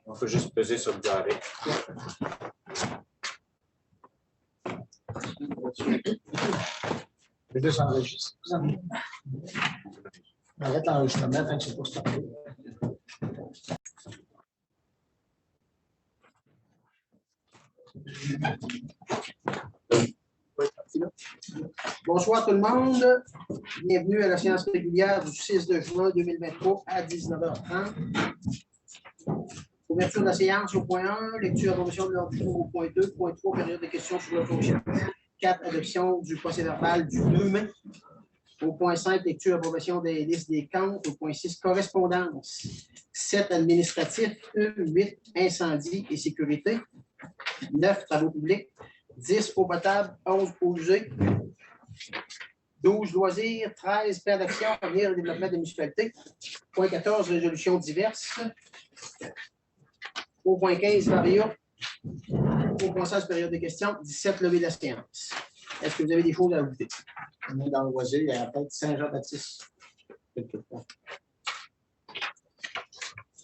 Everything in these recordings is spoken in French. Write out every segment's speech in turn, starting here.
On peut juste peser sur le garé. Les deux s'enregistrent. Arrête l'enregistrement tant que c'est pas stoppé. Bonsoir tout le monde. Bienvenue à la séance régulière du 6 de juin 2023 à 19h30. Ouverture de la séance au point 1, lecture et approbation de l'ordre du jour au point 2, point 3, période de questions sur le fonctionnement. 4, adoption du procès-verbal du 2 mai. Au point 5, lecture et approbation des listes des comptes. Au point 6, correspondance. 7, administratif. 8, incendie et sécurité. 9, travaux publics. 10, eau potable. 11, eau usée. 12, loisirs. 13, plan d'action, avenir et développement des municipalités. Point 14, résolutions diverses. Au point 15, varia. Au point 16, période de questions. 17, levée de la séance. Est-ce que vous avez des choses à ajouter? On est dans le loisir, il y a la fête Saint-Jean-Baptiste.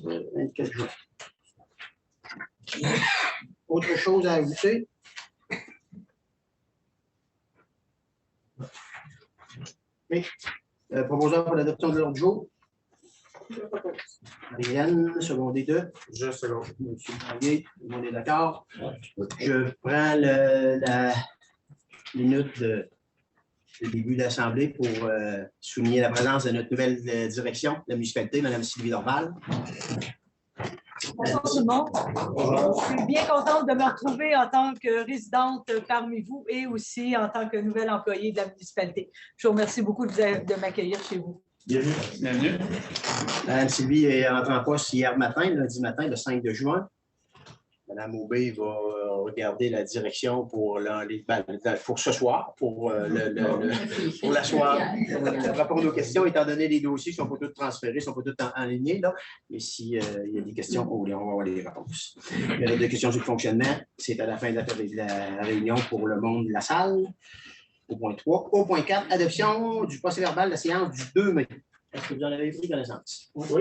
24 juin. Autre chose à ajouter? Oui. Proposeur pour l'adoption de l'ordre du jour. Marianne, secondé 2. Je seconde. Monsieur Braguet, tout le monde est d'accord. Je prends la minute de début de l'Assemblée pour souligner la présence de notre nouvelle direction de la municipalité, Mme Sylvie Dorval. Bonjour tout le monde. Je suis bien contente de me retrouver en tant que résidente parmi vous et aussi en tant que nouvelle employée de la municipalité. Je vous remercie beaucoup de m'accueillir chez vous. Bienvenue. Bienvenue. Mme Sylvie est entrée en poste hier matin, lundi matin, le 5 de juin. Mme Aubé va regarder la direction pour ce soir, pour la soirée, répondre aux questions, étant donné les dossiers ne sont pas tous transférés, ne sont pas tous en ligne. Mais s'il y a des questions, on va avoir les réponses. Il y a des questions sur le fonctionnement. C'est à la fin de la réunion pour le monde de la salle. Au point 3. Au point 4, adoption du procès-verbal de la séance du 2 mai. Est-ce que vous en avez pris connaissance? Oui.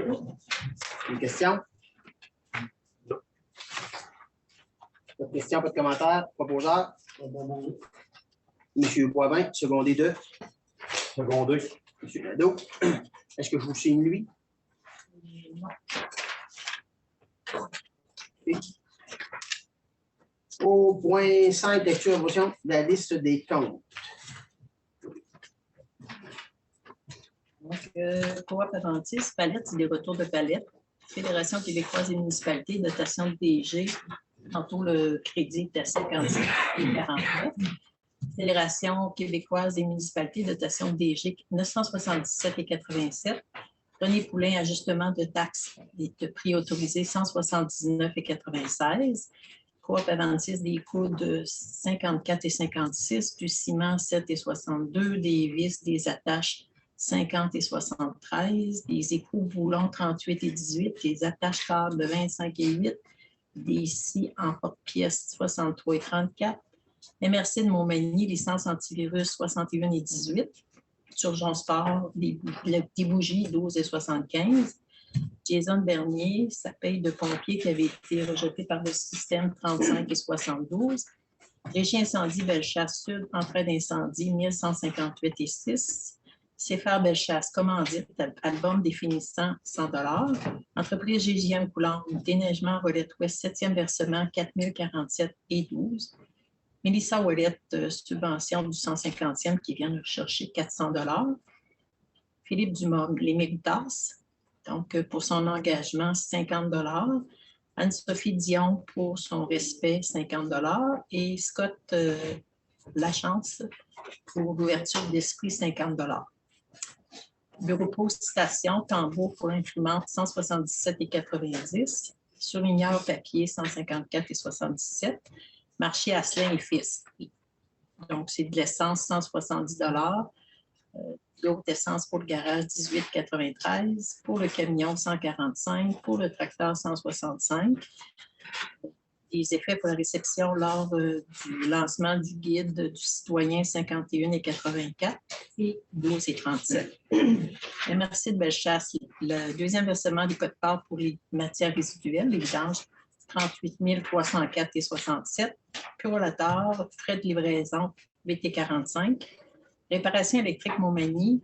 Une question? Pas de questions, pas de commentaires. Proposeur? Monsieur Boivin, secondé 2. Secondé. Monsieur Nadeau. Est-ce que je vous signe lui? Non. Okay. Au point 5, lecture et approbation de la liste des comptes. Donc, Coop Aventis, Palette, c'est des retours de Palette. Fédération québécoise des municipalités, dotation de DG. Tantôt, le crédit est à 57 et 49. Fédération québécoise des municipalités, dotation de DG 977 et 87. René Poulain, ajustement de taxes et de prix autorisés 179 et 96. Coop Aventis, des coûts de 54 et 56, du ciment 7 et 62, des vis, des attaches 50 et 73, des écrous boulons 38 et 18, des attaches câbles de 25 et 8, des scies en porte-pièces 63 et 34, MRC de Montmagny, licence antivirus 61 et 18, Turgeon Sport, des bougies 12 et 75, Jason Bernier, sa paye de pompier qui avait été rejetée par le système 35 et 72, Régie Incendie Bellechasse Sud, entrée d'incendie 1158 et 6, CFR Bellechasse, commandite, album définissant 100 $. Entreprise GJM Coulombe, déneigement Rolette Ouest, 7e versement 4047 et 12. Mélissa Ouellette, subvention du 150e qui vient de rechercher 400 $. Philippe Dumas, les Méritas, donc pour son engagement 50 $. Anne-Sophie Dion pour son respect 50 $. Et Scott Lachance pour l'ouverture d'esprit 50 $. Bureau Post Station, tambour pour imprimante 177 et 90. Surligneur papier 154 et 77. Marché Asselin et Fils. Donc, c'est de l'essence 170 $. De haute essence pour le garage, 18,93. Pour le camion, 145. Pour le tracteur, 165. Les effets pour la réception lors du lancement du guide du citoyen, 51,84 et 12,37. MRC de Bellechasse, le deuxième versement du code-part pour les matières résiduelles, les vidanges, 38 304,67. Purolator, frais de livraison, VT45. Réparation électrique Montmagny,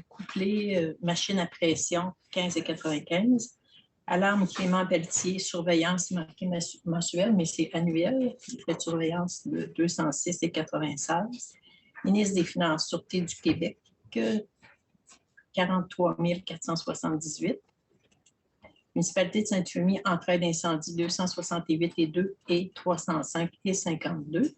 couplé machine à pression, 15,95. Alarme Clément Pelletier, surveillance marquée mensuelle, mais c'est annuel. Frais de surveillance de 206,96. Ministre des Finances, Sûreté du Québec, 43 478. Municipalité de Saint-Euphémie, entraide d'incendie, 268,2 et 305,52.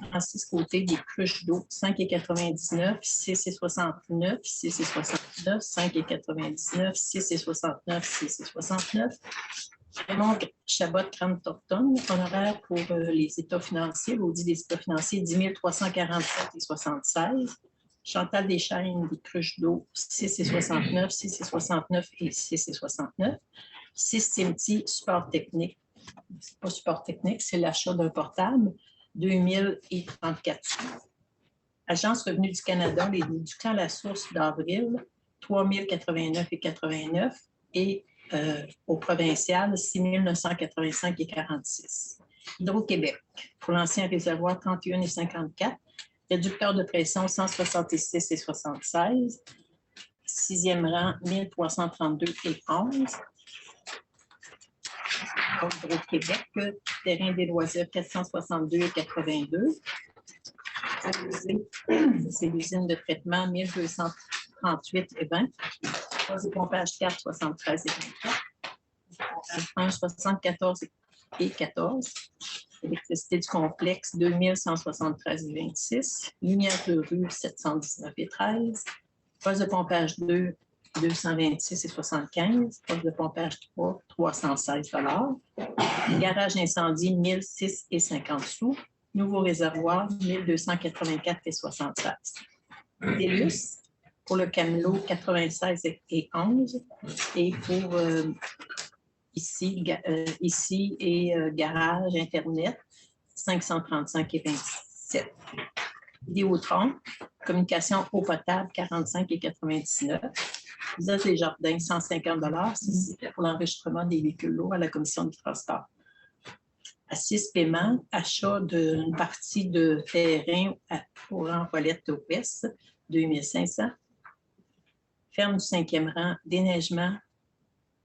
Francis Côté, des cruches d'eau, 5,99, 6,69, 6,69, 5,99, 6,69, 6,69. Raymond Chabot, Crème Torton, honoraire pour les états financiers, l'audit des états financiers, 10 347,76. Chantal Deschaines, des cruches d'eau, 6,69, 6,69 et 6,69. Systemti, support technique. Ce n'est pas support technique, c'est l'achat d'un portable. 2034 sous. Agence Revenu du Canada, les déductions à la source d'avril, 3089,89 et au provincial, 6985,46. Hydro-Québec, pour l'ancien réservoir, 31,54. Réducteur de pression, 166,76. Sixième rang, 1332,11. Hydro-Québec, terrain des loisirs, 462,82. C'est l'usine de traitement, 1238,20. Phase de pompage 4, 73,24. Pompage 1, 74,14. Électricité du complexe, 2173,26. Lumière de rue, 719,13. Phase de pompage 2, 226,75. Poste de pompage 3, 316 $. Garage incendie, 1006,50 sous. Nouveau réservoir, 1284,76. Délus, pour le camelot, 96,11. Et pour ici et garage Internet, 535,27. Vidéotron, communication eau potable, 45,99. Usage des jardins, 150 $, si c'était pour l'enregistrement des véhicules lourds à la commission du transport. Assise paiement, achat d'une partie de terrain pour Rolette Ouest, 2500. Ferme du 5e rang, déneigement,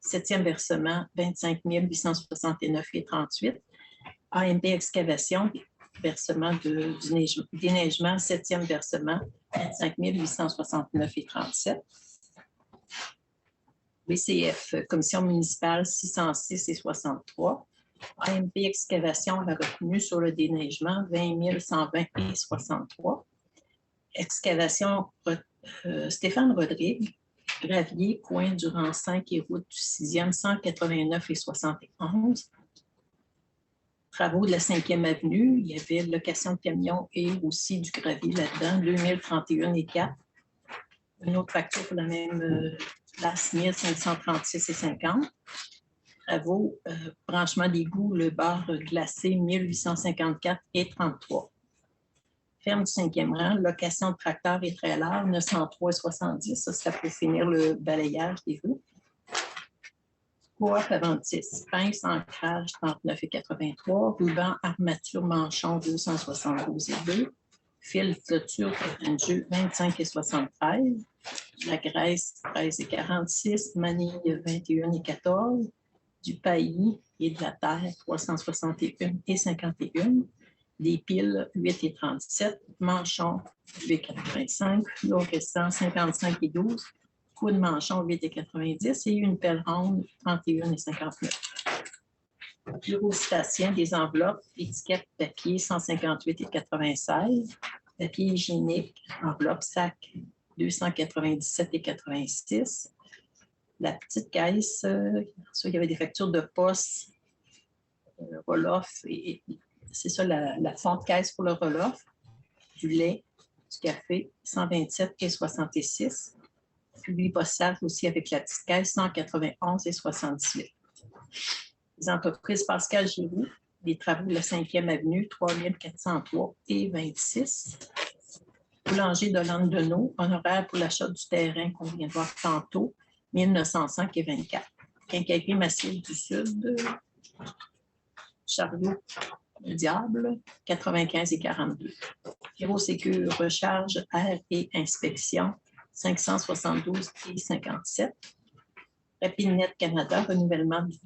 7e versement, 25 869,38. AMP Excavation, versement du déneigement, 7e versement, 25 869,37. BCF, Commission municipale, 606,63. AMP Excavation, la retenue sur le déneigement, 20 120,63. Excavation, Stéphane Rodrigue, gravier, point du rang 5 et route du 6e, 189,71. Travaux de la 5e avenue, il y avait location de camions et aussi du gravier là-dedans, 2031,4. Une autre facture pour la même place, 1536,50. Travaux, branchement d'égout, le bar glacé, 1854,33. Ferme du 5e rang, location de tracteurs et trailers, 903,70. Ça, c'est pour finir le balayage des rues. Coop Aventis, pince, ancrage, 39,83. Ruban, armature, manchon, 272,2. Fil, clôture, jeu, 25,73. La graisse, 13,46. Manille, 21,14. Du paillis et de la terre, 361,51. Des piles, 8,37. Manchon, 8,85. L'eau restant, 55,12. Coup de manchon, 8,90. Et une pelle ronde, 31,59. Bureau station, des enveloppes, étiquette papier, 158,96. Papier hygiénique, enveloppe, sac, 297,86. La petite caisse, il y avait des factures de poste, Roloff, et c'est ça, la fonte caisse pour le Roloff, du lait, du café, 127 et 66. Public postal aussi avec la petite caisse, 191 et 78. Les entreprises Pascal Giroux, les travaux de la 5e avenue, 3403 et 26. Boulanger de Landenau, honoraire pour l'achat du terrain qu'on vient de voir tantôt, 1905 et 24. Quincaillerie Massive du Sud, Chariot du Diable, 95 et 42. Bureau Sécure, recharge, air et inspection, 572 et 57. Rapidnet Canada, renouvellement du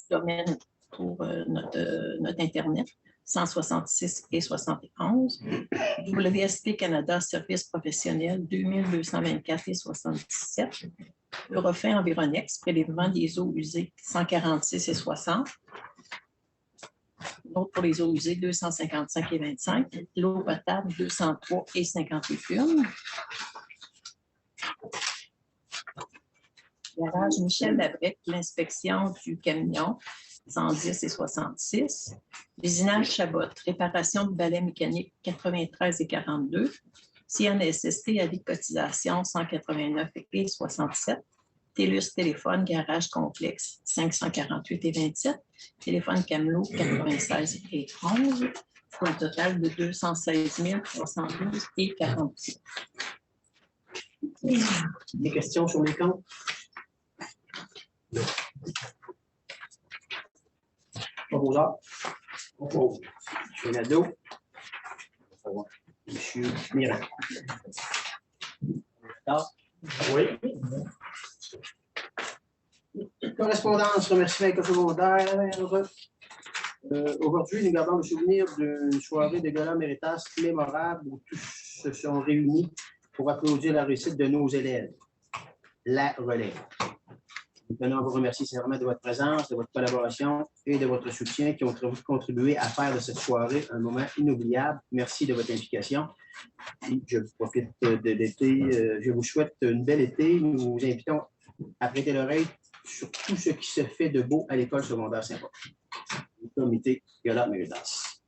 domaine pour notre Internet, 166 et 71. WSP Canada, service professionnel, 2224 et 77. Eurofin Environex, prélèvement des eaux usées, 146 et 60. L'autre pour les eaux usées, 255 et 25. L'eau potable, 203 et 51. Garage Michel Labrec, l'inspection du camion, 110 et 66. Usinage Chabot, réparation du balai mécanique, 93 et 42. CNSST, avis de cotisation, 189 et 67. TELUS Téléphone, garage complexe, 548 et 27. Téléphone Camelot, 96 et 11. Pour un total de 216 312 et 46. Des questions sur les comptes? Proposeur? Oppose. M. Nadeau? M. Mirand? Oui. Correspondance, remerciements écoles secondaires. Aujourd'hui, nous gardons le souvenir d'une soirée de gala Méritas mémorable où tous se sont réunis pour applaudir la réussite de nos élèves. La relève. Nous tenons à vous remercier sincèrement de votre présence, de votre collaboration et de votre soutien qui ont contribué à faire de cette soirée un moment inoubliable. Merci de votre implication. Et je profite de l'été. Je vous souhaite une belle été. Nous vous invitons à prêter l'oreille sur tout ce qui se fait de beau à l'école secondaire Saint-Paul. Le comité Gala Méritas.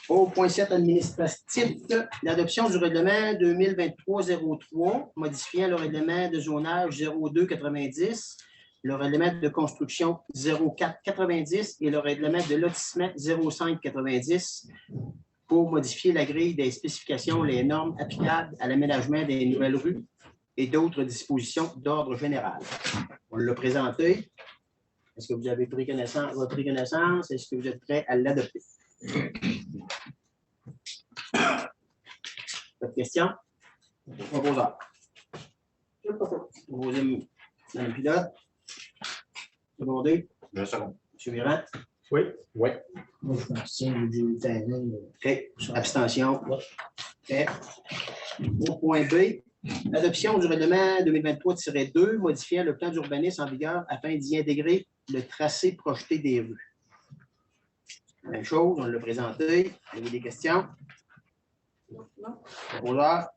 Au point 7 administratif, l'adoption du règlement 2023-03, modifiant le règlement de zonage 02-90, le règlement de construction 04-90 et le règlement de lotissement 05-90 pour modifier la grille des spécifications, les normes applicables à l'aménagement des nouvelles rues et d'autres dispositions d'ordre général. On l'a présenté. Est-ce que vous avez pris connaissance, votre connaissance? Est-ce que vous êtes prêts à l'adopter? Pas de questions? Proposeur. Proposé Mme Pilote. Secondé. Je second. M. Mirand. Oui. Oui. Moi, je m'abstiens du terrain. OK. Abstention. OK. Au point B, adoption du règlement 2023-2 modifiant le plan d'urbanisme en vigueur afin d'y intégrer le tracé projeté des rues. Même chose, on l'a présenté. Vous avez des questions? Proposeur.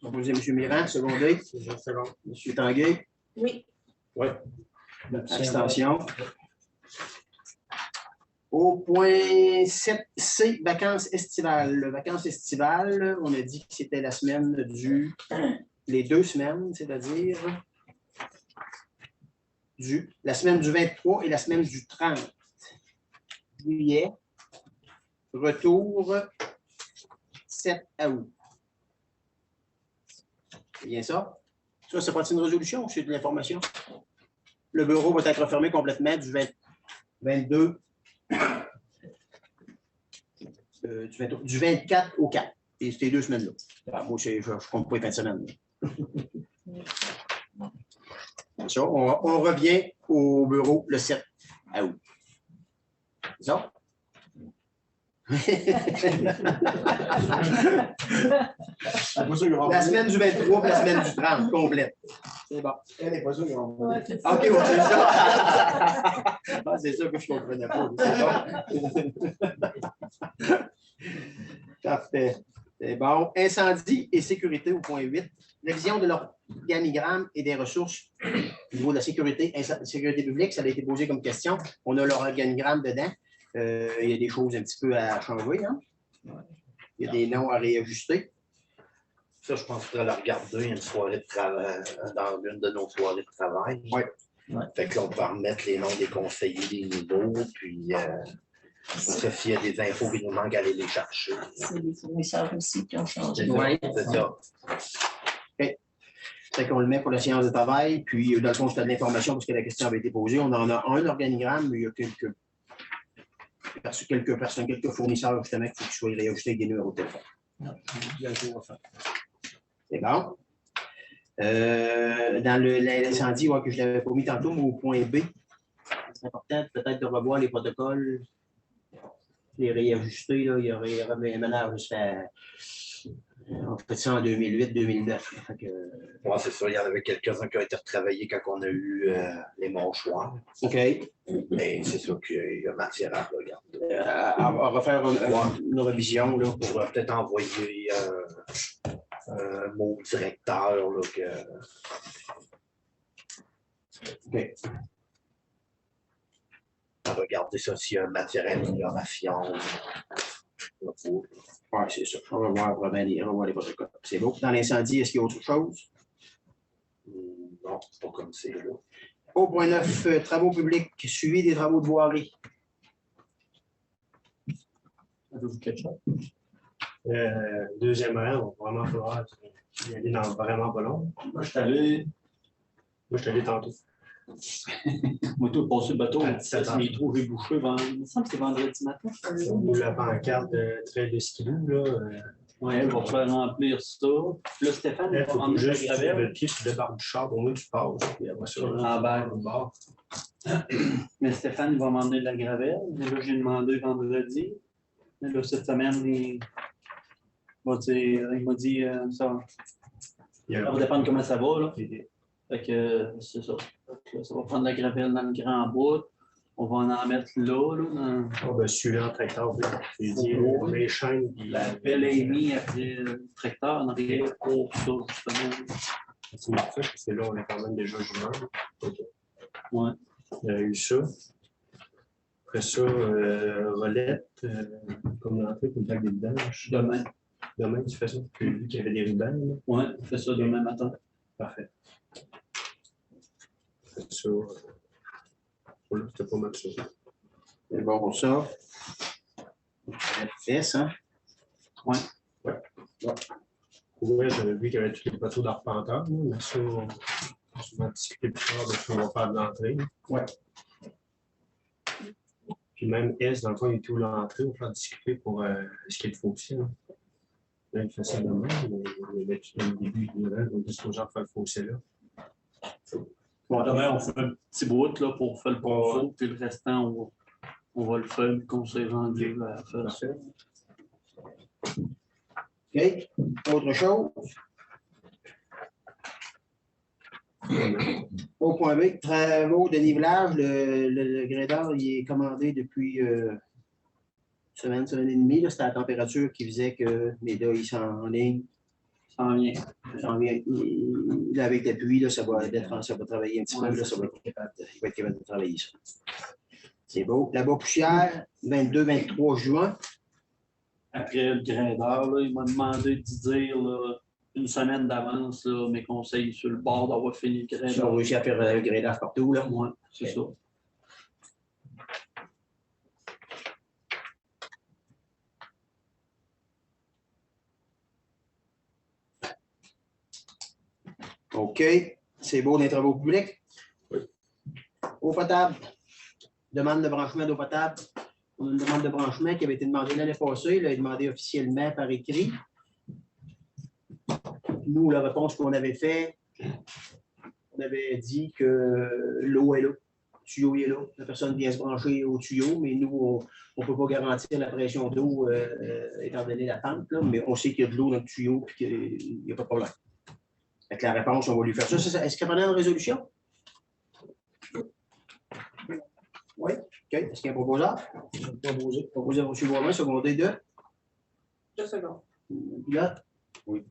Proposé M. Mirand, secondé. Je second. M. Tanguay. Oui. Oui. Abstention. Au point 7C, vacances estivales. Vacances estivales, on a dit que c'était la semaine du... les 2 semaines, c'est-à-dire la semaine du 23 et la semaine du 30 juillet. Retour 7 août. C'est bien ça? Ça, c'est pas une résolution ou c'est de l'information? Le bureau va être fermé complètement du 22... du 24 au 4. Et ces 2 semaines-là. Alors, moi, je ne compte pas les fins de semaine. Ça, on revient au bureau le 7 août. C'est ça? La semaine du 23 et la semaine du 30, complète. C'est bon. Elle n'est pas sûre qu'on va. OK, c'est ça. Ah, c'est ça que je ne comprenais pas. Parfait. C'est bon. Incendie et sécurité au point 8. Révision de l'organigramme et des ressources au niveau de la sécurité publique. Ça a été posé comme question. On a l'organigramme dedans. Il y a des choses un petit peu à changer. Hein? Il y a des noms à réajuster. Ça, je pense qu'il faudrait la regarder une soirée de travail, dans une de nos soirées de travail. Oui. Fait que là, on peut remettre les noms des conseillers des niveaux, puis se fier des infos qui nous manquent, aller les chercher. C'est les fournisseurs aussi qui ont changé. Ouais. C'est ça. Fait qu'on le met pour la séance de travail, puis dans le fond, c'était de l'information parce que la question avait été posée. On en a un organigramme, mais il y a quelques personnes, quelques fournisseurs, justement, qu'il faut qu'ils soient réajustés avec des numéros de téléphone. C'est bon. Dans l'incendie, que je ne l'avais pas mis tantôt, mais au point B, c'est important peut-être de revoir les protocoles, les réajuster. Là, il y aurait un ménage jusqu'à. On fait ça en 2008-2009. Oui, c'est ça. Il y en avait quelques-uns qui ont été retravaillés quand on a eu les mâchoires. OK. Mais c'est sûr qu'il y a matière à regarder. À refaire une révision. Là, On pourrait peut-être envoyer un mot directeur. Là, OK. À regarder ça s'il y a une matière à amélioration. Oui, c'est ça. On va voir les protocoles. C'est beau. Dans l'incendie, est-ce qu'il y a autre chose? Non, c'est pas comme c'est là. Au point 9, travaux publics, suivi des travaux de voirie. Avez-vous quelque chose? Deuxième heure, on va vraiment falloir y aller dans vraiment pas long. Moi, je suis allé. Moi, je suis allé tantôt. Moi, tout passé le bateau. À 17 heures. Mes trous rebouchés. Il me semble que c'est vendredi matin. Nous, la pancarte de trail de skidoo, là. Oui, il va falloir remplir ça. Là, Stéphane, il Il va faut remplir juste la gravelle. le pied sur le barre du char, au moins tu passes. Puis après ça, En bas. au bord. Mais Stéphane, il va m'emmener de la gravelle. Mais là, j'ai demandé vendredi. Mais là, cette semaine, il m'a dit ça. Ça va dépendre comment ça va. Là. Fait que c'est ça. Ça va prendre la gravelle dans le grand bout. On va en mettre là. Dans... Ah, ben, suivant le tracteur, j'ai dit, les chaînes, puis La belle est mise après le tracteur en arrière pour ça, justement. c'est marqué, parce que là, on est quand même déjà juin. Ouais. Il y a eu ça. Après ça, Rolette, comme l'entrée, pour le bac des vidanges. Demain. Demain, tu fais ça? Tu as vu qu'il y avait des rubans, là? Ouais, on fait ça demain matin. Parfait. C'est ça. Voilà, c'était pas mal ça. C'est bon pour ça. Fesse, hein? Ouais. Ouais, j'avais vu qu'il y avait tous les bateaux d'arpenteur, mais ça, on va souvent discuter plus tard de ce qu'on va faire de l'entrée. Ouais. Puis même S, dans le fond, il est tout l'entrée, on va discuter pour ce qu'il faut aussi. Hein. Là, il fait ça demain, mais il y avait tout le début de l'hiver, on dit aux gens de faire le fossé là. Bon, demain, on fait un petit bout là, pour faire le ponceau, puis le restant, on va le faire qu'on s'est rendu à faire ça. OK. Autre chose? Au point B, travaux de nivelage, le grédeur, il est commandé depuis semaine et demie. C'était la température qui faisait que les deux, ils s'enlignent. Ça en vient. Là, avec la pluie, là, ça va travailler un petit peu. Là, ça va être capable de travailler ça. C'est beau. La poussière, 22-23 juin. Après le gradeur, là, il m'a demandé de dire là, une semaine d'avance là, mes conseils sur le bord d'avoir fini le Ils ont gradeur. réussi à faire le grédage partout. Là. Ouais, c'est ça. OK. C'est beau des travaux publics. Oui. Eau potable. Demande de branchement d'eau potable. On a une demande de branchement qui avait été demandée l'année passée. Il a demandé officiellement par écrit. Nous, la réponse qu'on avait faite, on avait dit que l'eau est là. Le tuyau est là. La personne vient se brancher au tuyau, mais nous, on ne peut pas garantir la pression d'eau étant donné la pente, là, mais on sait qu'il y a de l'eau dans le tuyau et qu'il n'y a pas de problème. Avec la réponse, on va lui faire ça. Est-ce qu'il y a une résolution? Oui. OK. Est-ce qu'il y a un proposeur? Proposé par M. Boivin, secondé de? 2 secondes. Là? Oui.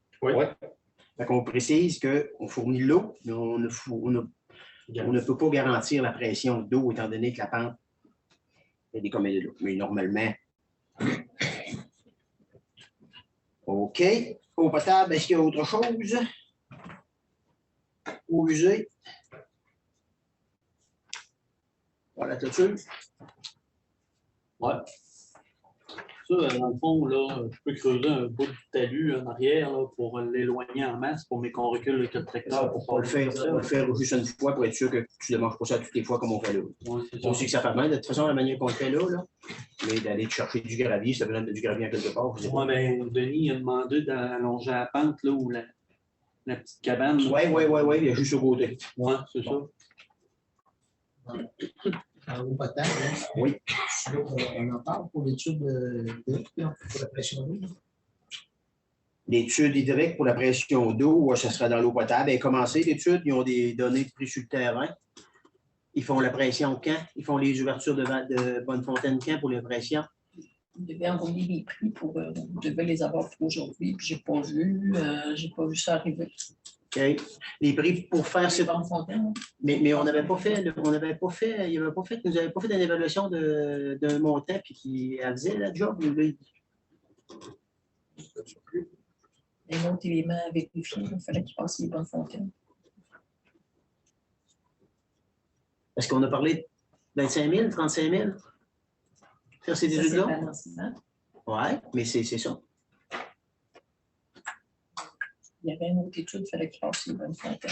Fait qu'on précise qu'on fournit l'eau, mais on ne peut pas garantir la pression d'eau étant donné que la pente Il y a des comme mais normalement. OK. Eau potable, est-ce qu'il y a autre chose? Eau usée. Voilà la clôture. Ouais. Ça, dans le fond, là, je peux creuser un bout de talus en arrière là, pour l'éloigner en masse, pour qu'on recule le tracteur. On va le faire juste une fois pour être sûr que tu ne manges pas ça toutes les fois comme on fait là. Ouais, c'est On ça. sait que ça fait mal, de toute façon, la manière qu'on le fait là, mais d'aller te chercher du gravier, ça besoin de du gravier en quelque part. Ouais, ben, Denis il a demandé d'allonger la pente là, où la petite cabane. Oui, il y a juste sur côté. Ouais, c'est ça. En eau potable, hein? Oui. On en parle pour l'étude pour la pression d'eau. L'étude hydrique pour la pression d'eau, ça sera dans l'eau potable. Elle a commencé l'étude, ils ont des données prises sur le terrain. Ils font la pression quand? Ils font les ouvertures de Bonnefontaine quand pour les pressions? Vous devez envoyer les prix pour. Vous devez les avoir pour aujourd'hui, puis j'ai pas vu ça arriver. OK. Les prix pour faire C'est cette. Bonnefontaine. Mais on n'avait pas fait, nous n'avait pas fait une évaluation d'un montant puis qui faisait la job. Là. Les autres éléments à vérifier, il fallait qu'ils passent les Bonnefontaine. Est-ce qu'on a parlé de 25 000, 35 000? Faire ces Ça, c'est études-là? balancement. Oui, mais c'est ça. Il y avait une autre étude, il fallait qu'ils passent les Bonnefontaine.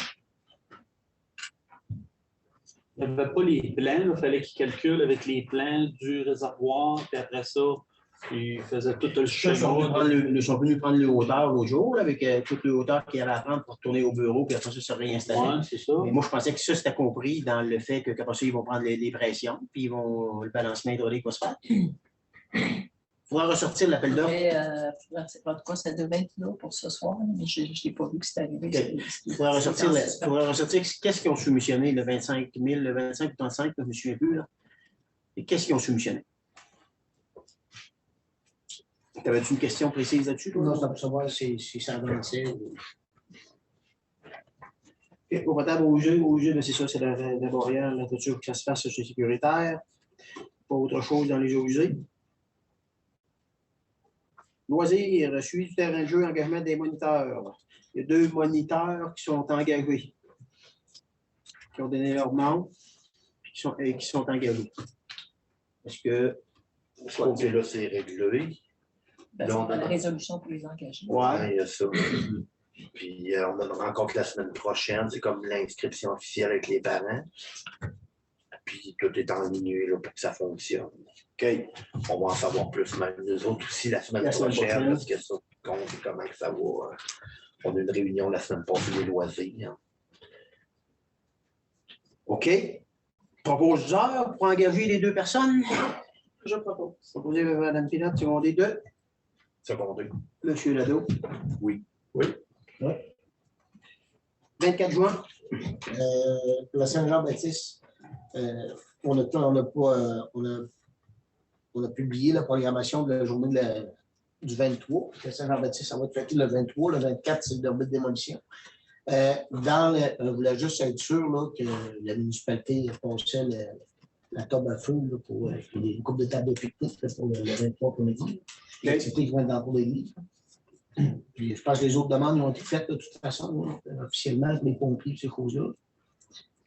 Il n'y avait pas les plans, il fallait qu'ils calculent avec les plans du réservoir, puis après ça, ils faisaient tout le Ils sont venus prendre le hauteur l'autre jour, là, avec toute le hauteur qu'il y avait à prendre pour retourner au bureau, puis après ça, se réinstaller. Ouais, c'est ça. Mais moi, je pensais que ça, c'était compris dans le fait qu'après ça, ils vont prendre les pressions, puis le balancement hydraulique va se faire. Il faudra ressortir l'appel d'offres. En tout cas, ça devait être là pour ce soir, mais je n'ai pas vu que c'était arrivé. Okay. Il faudra ressortir qu'est-ce qu'ils ont soumissionné, le 25 000, le 25 ou 35, je ne me souviens plus. Là. Et qu'est-ce qu'ils ont soumissionné? T'avais-tu une question précise là-dessus? Non, c'est pour savoir si ça avançait. Au potable, au jeu, c'est ça, c'est la barrière, la toiture que ça se fasse, c'est sécuritaire. Pas autre chose dans les eaux usées. Loisirs, suivi du terrain de jeu, engagement des moniteurs. Il y a 2 moniteurs qui sont engagés, qui ont donné leur nom et qui sont engagés. Est-ce que. Ce côté-là, c'est réglé. Ben, c'est dans la résolution pour les engager. Ouais, il y a ça. Puis on a une rencontre la semaine prochaine. C'est comme l'inscription officielle avec les parents. Puis tout est en ligne là, pour que ça fonctionne. OK. On va en savoir plus, même nous autres aussi, la semaine prochaine, parce que ça compte comment que ça va. On a une réunion la semaine passée des loisirs. OK. Proposeur pour engager les 2 personnes? Je propose. Proposé par Mme Pilote, secondé 2. Secondé. Monsieur Lado? Oui. Oui. 24 juin. La Saint-Jean-Baptiste, on a publié la programmation de la journée du 23. La Saint-Jean-Baptiste, ça va être fait le 23. Le 24, c'est le derby de démolition. Je voulais juste être sûr là, que la municipalité passait la table à feu là, pour une coupe de table de pique-nique pour le 23 après-midi. L'activité qui va être dans le cours des livres. Puis je pense que les autres demandes ont été faites de toute façon, là, officiellement, avec les pompiers et ces choses-là.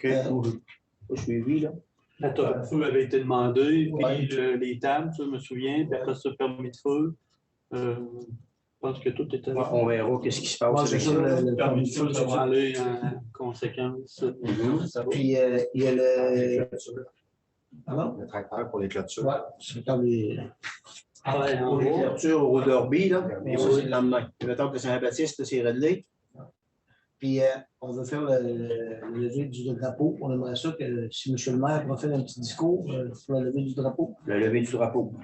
Je suis vu, là. La table à feu avait été demandée, puis Ouais. les tables, ça, je me souviens, puis après ça, permis de feu. Je pense que tout était là. On verra qu'est-ce qui se passe. Moi, c'est avec ça, ça. le Permis de feu, ça va aller en conséquence. Puis il y a le. Pardon? Le tracteur pour les clôtures. Ouais, c'est comme les. Ah ouais, en Pour les gros. clôtures au derby, là, mais ça, c'est le lendemain. Le temps de Saint-Baptiste, c'est réglé. Puis on veut faire le lever du drapeau. On aimerait ça que si M. le maire va faire un petit discours pour le lever du drapeau. Le lever du drapeau.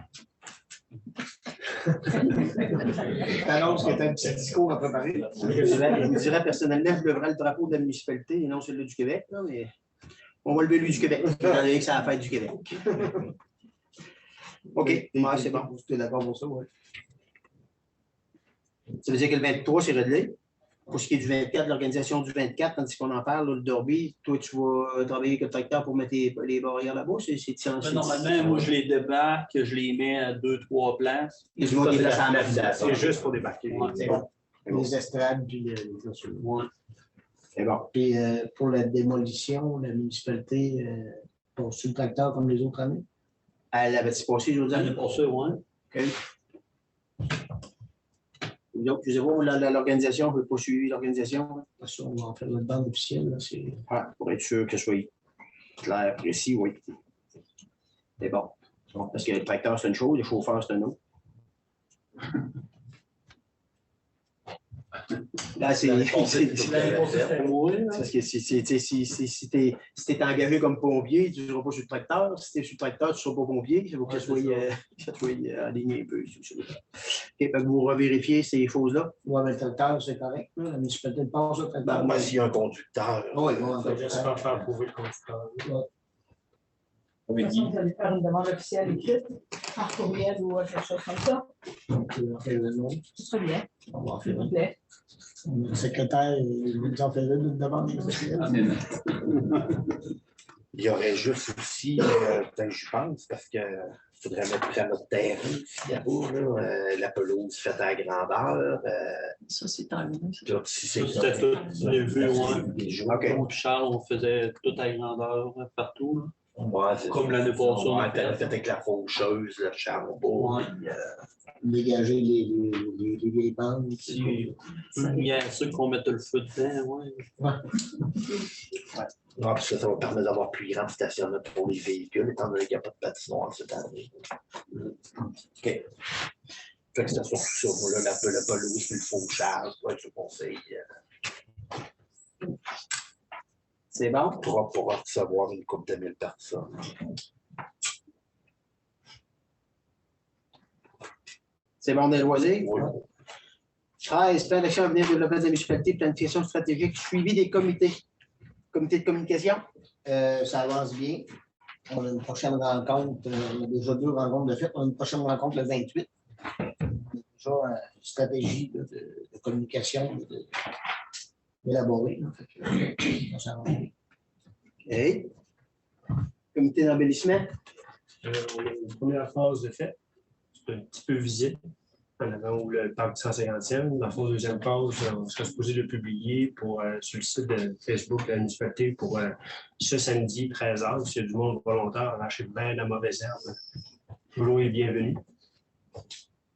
T'annonces que tu as un petit discours à préparer. Je vous dirais personnellement, je leverais le drapeau de la municipalité et non celui du Québec, là, mais on va lever lui du Québec. Étant donné que c'est la fête du Québec. OK, ouais, c'est bon. Tu es d'accord pour ça, oui. Ça veut dire que le 23, c'est réglé? pour ce qui est du 24, l'organisation du 24, tandis qu'on en parle, là, le derby, toi, tu vas travailler avec le tracteur pour mettre les barrières là-bas? Normalement, moi, je les débarque, je les mets à 2-3 places. Ils vont déplacer à la même C'est juste pour débarquer. Ouais. C'est bon. Les estrades, puis les Ouais. C'est bon. Puis pour la démolition, la municipalité poursuit le tracteur comme les autres années. Elle avait-tu passé, je veux dire? L'année passée, ouais. OK. Donc, je sais pas, l'organisation, je n'ai pas suivi l'organisation. Parce qu'on va en faire notre bande officielle. Là, Pour être sûr que ce soit clair, précis, oui. C'est bon. Parce que le tracteur, c'est une chose, le chauffeur, c'est une autre. Là, c'est. L'année passée, c'était moi. Parce que si tu es engagé comme pompier, tu ne seras pas sur le tracteur. Si tu es sur le tracteur, tu ne seras pas pompier. Il faut que ça soit aligné un peu. OK, vous revérifiez ces choses-là. Oui, mais le tracteur, c'est correct. Là. La municipalité passe au tracteur. Moi, s'il y a un conducteur. Oui, On va juste faire approuver le conducteur. De toute façon, vous allez faire une demande officielle écrite, par courriel ou quelque chose comme ça. Donc, on va faire le nom. Ce serait bien, On va s'il faire vous plaît. le secrétaire, il nous en fait une demande officielle. Il y aurait juste aussi, je pense, parce qu'il faudrait mettre à notre terrain aussi là-bas, là, la pelouse faite à la grandeur. Ça, c'est terminé. Si c'est C'était tout prévu, ouais. OK. Moi et Charles, on faisait tout à grandeur partout. Là. Ouais, c'est Comme ça. l'année passée, on a fait avec la faucheuse, le charbon. Ouais. Dégager les vieilles bandes. Il y a ceux qu'on mette le feu dedans, ouais. Ah, puis ça va permettre d'avoir plus grand stationnement pour les véhicules, étant donné qu'il n'y a pas de patinoire cette année. OK. Fait que c'est surtout ça, moi, là, la pelouse, puis le fauchage, ouais, je conseille. C'est bon? On pourra recevoir une couple de 1000 personnes. C'est bon des loisirs? Oui. 13, plan d'action à venir, développement de la municipalité, planification stratégique, suivi des comités. Comité de communication? Ça avance bien. On a une prochaine rencontre. On a déjà 2 rencontres de fait. On a une prochaine rencontre le 28. On a déjà une stratégie de communication élaborée. On s'en va. Et comité d'embellissement? On a une première phase de fait. C'est un petit peu visite. En avant où le parc du 150e. Dans la deuxième phase, on serait supposé le publier sur le site de Facebook de la municipalité pour ce samedi 13h. S'il y a du monde volontaire, lâcher bien la mauvaise herbe. Tout le monde est bienvenu.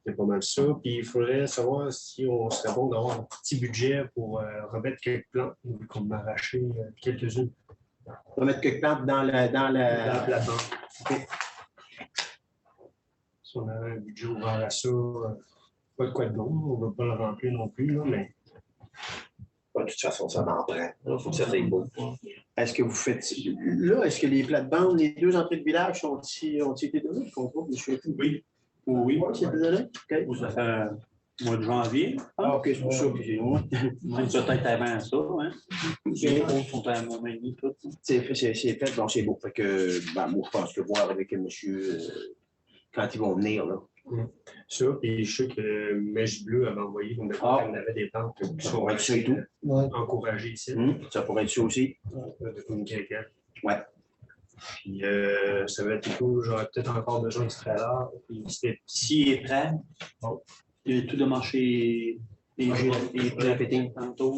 C'est pas mal ça. Puis il faudrait savoir si on serait bon d'avoir un petit budget pour remettre quelques plantes, vu qu'on m'a arraché quelques-unes. On va mettre quelques plantes dans la plate-bande. OK. Si on avait un budget ouvert à ça, pas de quoi de bon, on ne va pas le remplir non plus, là, mais. De toute façon, ça m'en prend. Il faut que ça soit beau. Est-ce que vous faites. Là, est-ce que les plates-bandes, les 2 entrées de village ont-ils été données? Je comprends, monsieur. Oui. Oui. C'est donné? OK. Ça fait mois de janvier. Ah, OK, c'est pour ça que j'ai. Même peut-être avant ça, hein. Les sont à un moment et demi, tout. C'est fait, bon, c'est beau. Fait que, ben, moi, je pense que voir avec monsieur quand ils vont venir, là. Ça, puis je sais que Mèche Bleue avait envoyé, on avait des plantes qui sont pourrait être ça et tout. encouragées ici, Ça pourrait être ça aussi. de communiquer avec elle. Ouais. Puis ça va être cool, j'aurais peut-être encore besoin de ce trailer. Puis S'il est prêt, bon. il y a tout de marché La fitting. tantôt.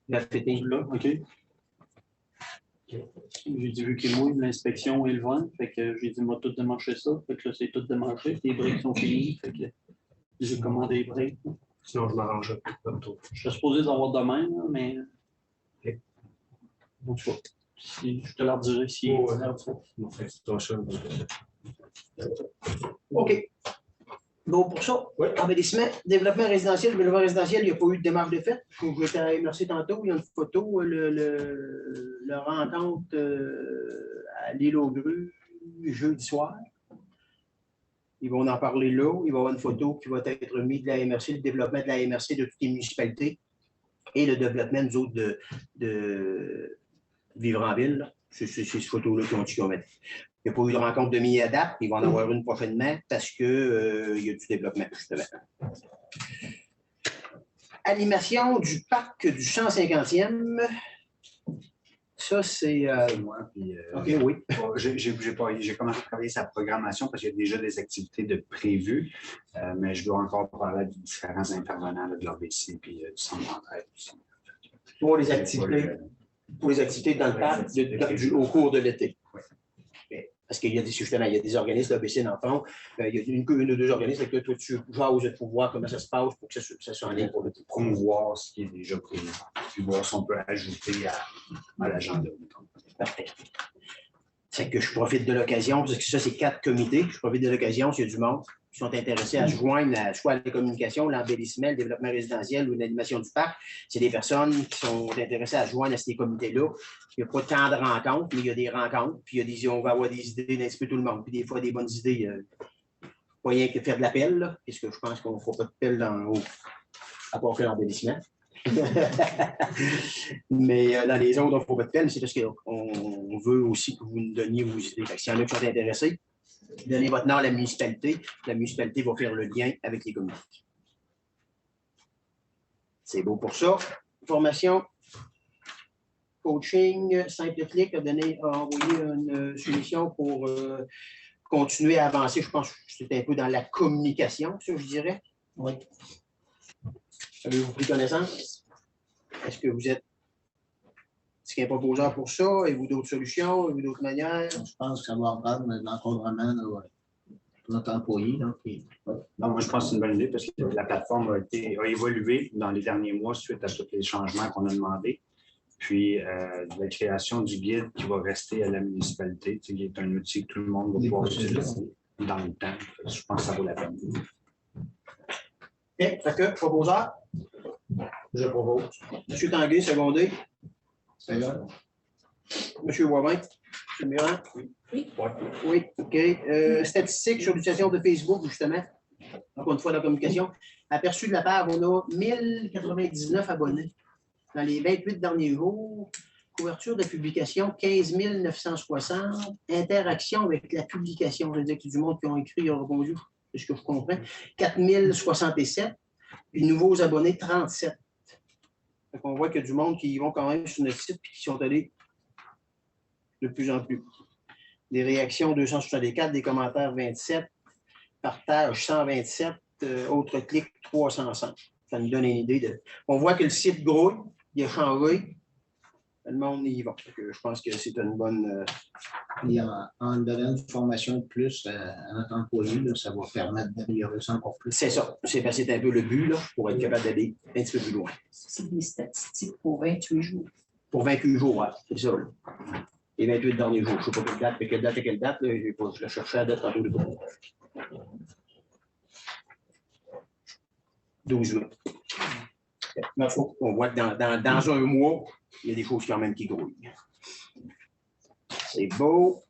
La fitting. Là, OK. J'ai dit, vu qu'il mouille, l'inspection et le vent, fait que j'ai dit, moi, tout démarcher ça. Fait que là, c'est tout démarché. Les briques sont finies. Fait que j'ai commandé les briques. Sinon, je m'arrangerai pas trop. Je suis supposé les avoir demain, là, mais. OK. Bon, tu vois. Si, je te leur dirai si. OK. Bon, pour ça, embellissement, développement résidentiel, il n'y a pas eu de démarche de fait. Je vais te remercier tantôt. Il y a une photo, le rencontre à l'île aux grues jeudi soir. Ils vont en parler là. Il va y avoir une photo qui va être mise de la MRC, le développement de la MRC de toutes les municipalités et le développement, nous autres, de vivre en ville. C'est ces photos-là qu'ils ont mettre. Il n'y a pas eu de rencontre de mi-adapte. Il va en avoir une prochainement parce qu'il y a du développement, justement. Animation du parc du 150e. Ça, c'est... Moi, puis, OK, oui. bon, j'ai commencé à travailler sa programmation parce qu'il y a déjà des activités de prévues, mais je dois encore parler de différents intervenants là, de l'OBC puis du centre d'entraide. Pour les activités dans le parc au cours de l'été. Oui. Parce qu'il y a justement, il y a des organismes d'ABC dans le fond. Il y a une ou deux organismes que toi, tu jases pour voir comment ça se passe pour que ça soit en ligne pour le temps. Promouvoir ce qui est déjà prévu, puis voir si on peut ajouter à l'agenda. Parfait. C'est que je profite de l'occasion, parce que ça, c'est 4 comités. Je profite de l'occasion, s'il y a du monde qui sont intéressés à se joindre soit à la communication, l'embellissement, le développement résidentiel ou l'animation du parc. C'est des personnes qui sont intéressées à se joindre à ces comités-là. Il n'y a pas tant de rencontres, mais il y a des rencontres. Puis il y a on va avoir des idées d'un petit peu tout le monde. Puis des fois, des bonnes idées. Pas rien que faire de l'appel, là, puisque je pense qu'on ne fera pas de pelle à part faire l'embellissement. Mais dans les autres, on ne fera pas de pelle, c'est parce qu'on veut aussi que vous nous donniez vos idées. S'il y en a qui sont intéressés, donnez votre nom à la municipalité. La municipalité va faire le lien avec les communautés. C'est beau pour ça. Formation, coaching, simple clic a envoyé une solution pour continuer à avancer. Je pense que c'est un peu dans la communication, ça, je dirais. Oui. Avez-vous pris connaissance? Est-ce que vous êtes un proposeur pour ça? Avez-vous d'autres solutions? Avez-vous d'autres manières? Je pense que ça va prendre l'encadrement pour notre employé. Donc, Non, moi, je pense que c'est une bonne idée parce que la plateforme a évolué dans les derniers mois suite à tous les changements qu'on a demandés. Puis, la création du guide qui va rester à la municipalité, qui est un outil que tout le monde va pouvoir utiliser dans le temps. Je pense que ça vaut la peine. OK. Fait que, proposeur? Je propose. M. Tanguay, secondé. c'est là. M. Boivin? M. Mirand? Oui, OK. Statistiques sur l'utilisation de Facebook, justement. Encore une fois, la communication. Aperçu de la part, on a 1099 abonnés. Dans les 28 derniers jours, couverture de publication, 15 960. Interaction avec la publication. Je veux dire qu'il y a du monde qui ont écrit et ont répondu, c'est ce que je comprends. 4067. Puis nouveaux abonnés, 37. Donc, on voit qu'il y a du monde qui vont quand même sur notre site et qui sont allés de plus en plus. Des réactions, 264, des commentaires, 27, partage, 127, autres clics, 305. Ça nous donne une idée de... On voit que le site grouille, il a changé, le monde y va. Je pense que c'est une bonne... En donnant une formation de plus à notre employé, là, ça va permettre d'améliorer ça encore plus. C'est ça. C'est un peu le but là, pour être capable d'aller un petit peu plus loin. C'est des statistiques pour 28 jours. Pour 28 jours, ouais, c'est ça. Là. Les 28 derniers jours. Je ne sais pas quelle date, quelle date. Là, je la cherchais à la date tantôt de 12 mai. On voit que dans un mois, il y a des choses quand même qui grouillent. C'est beau.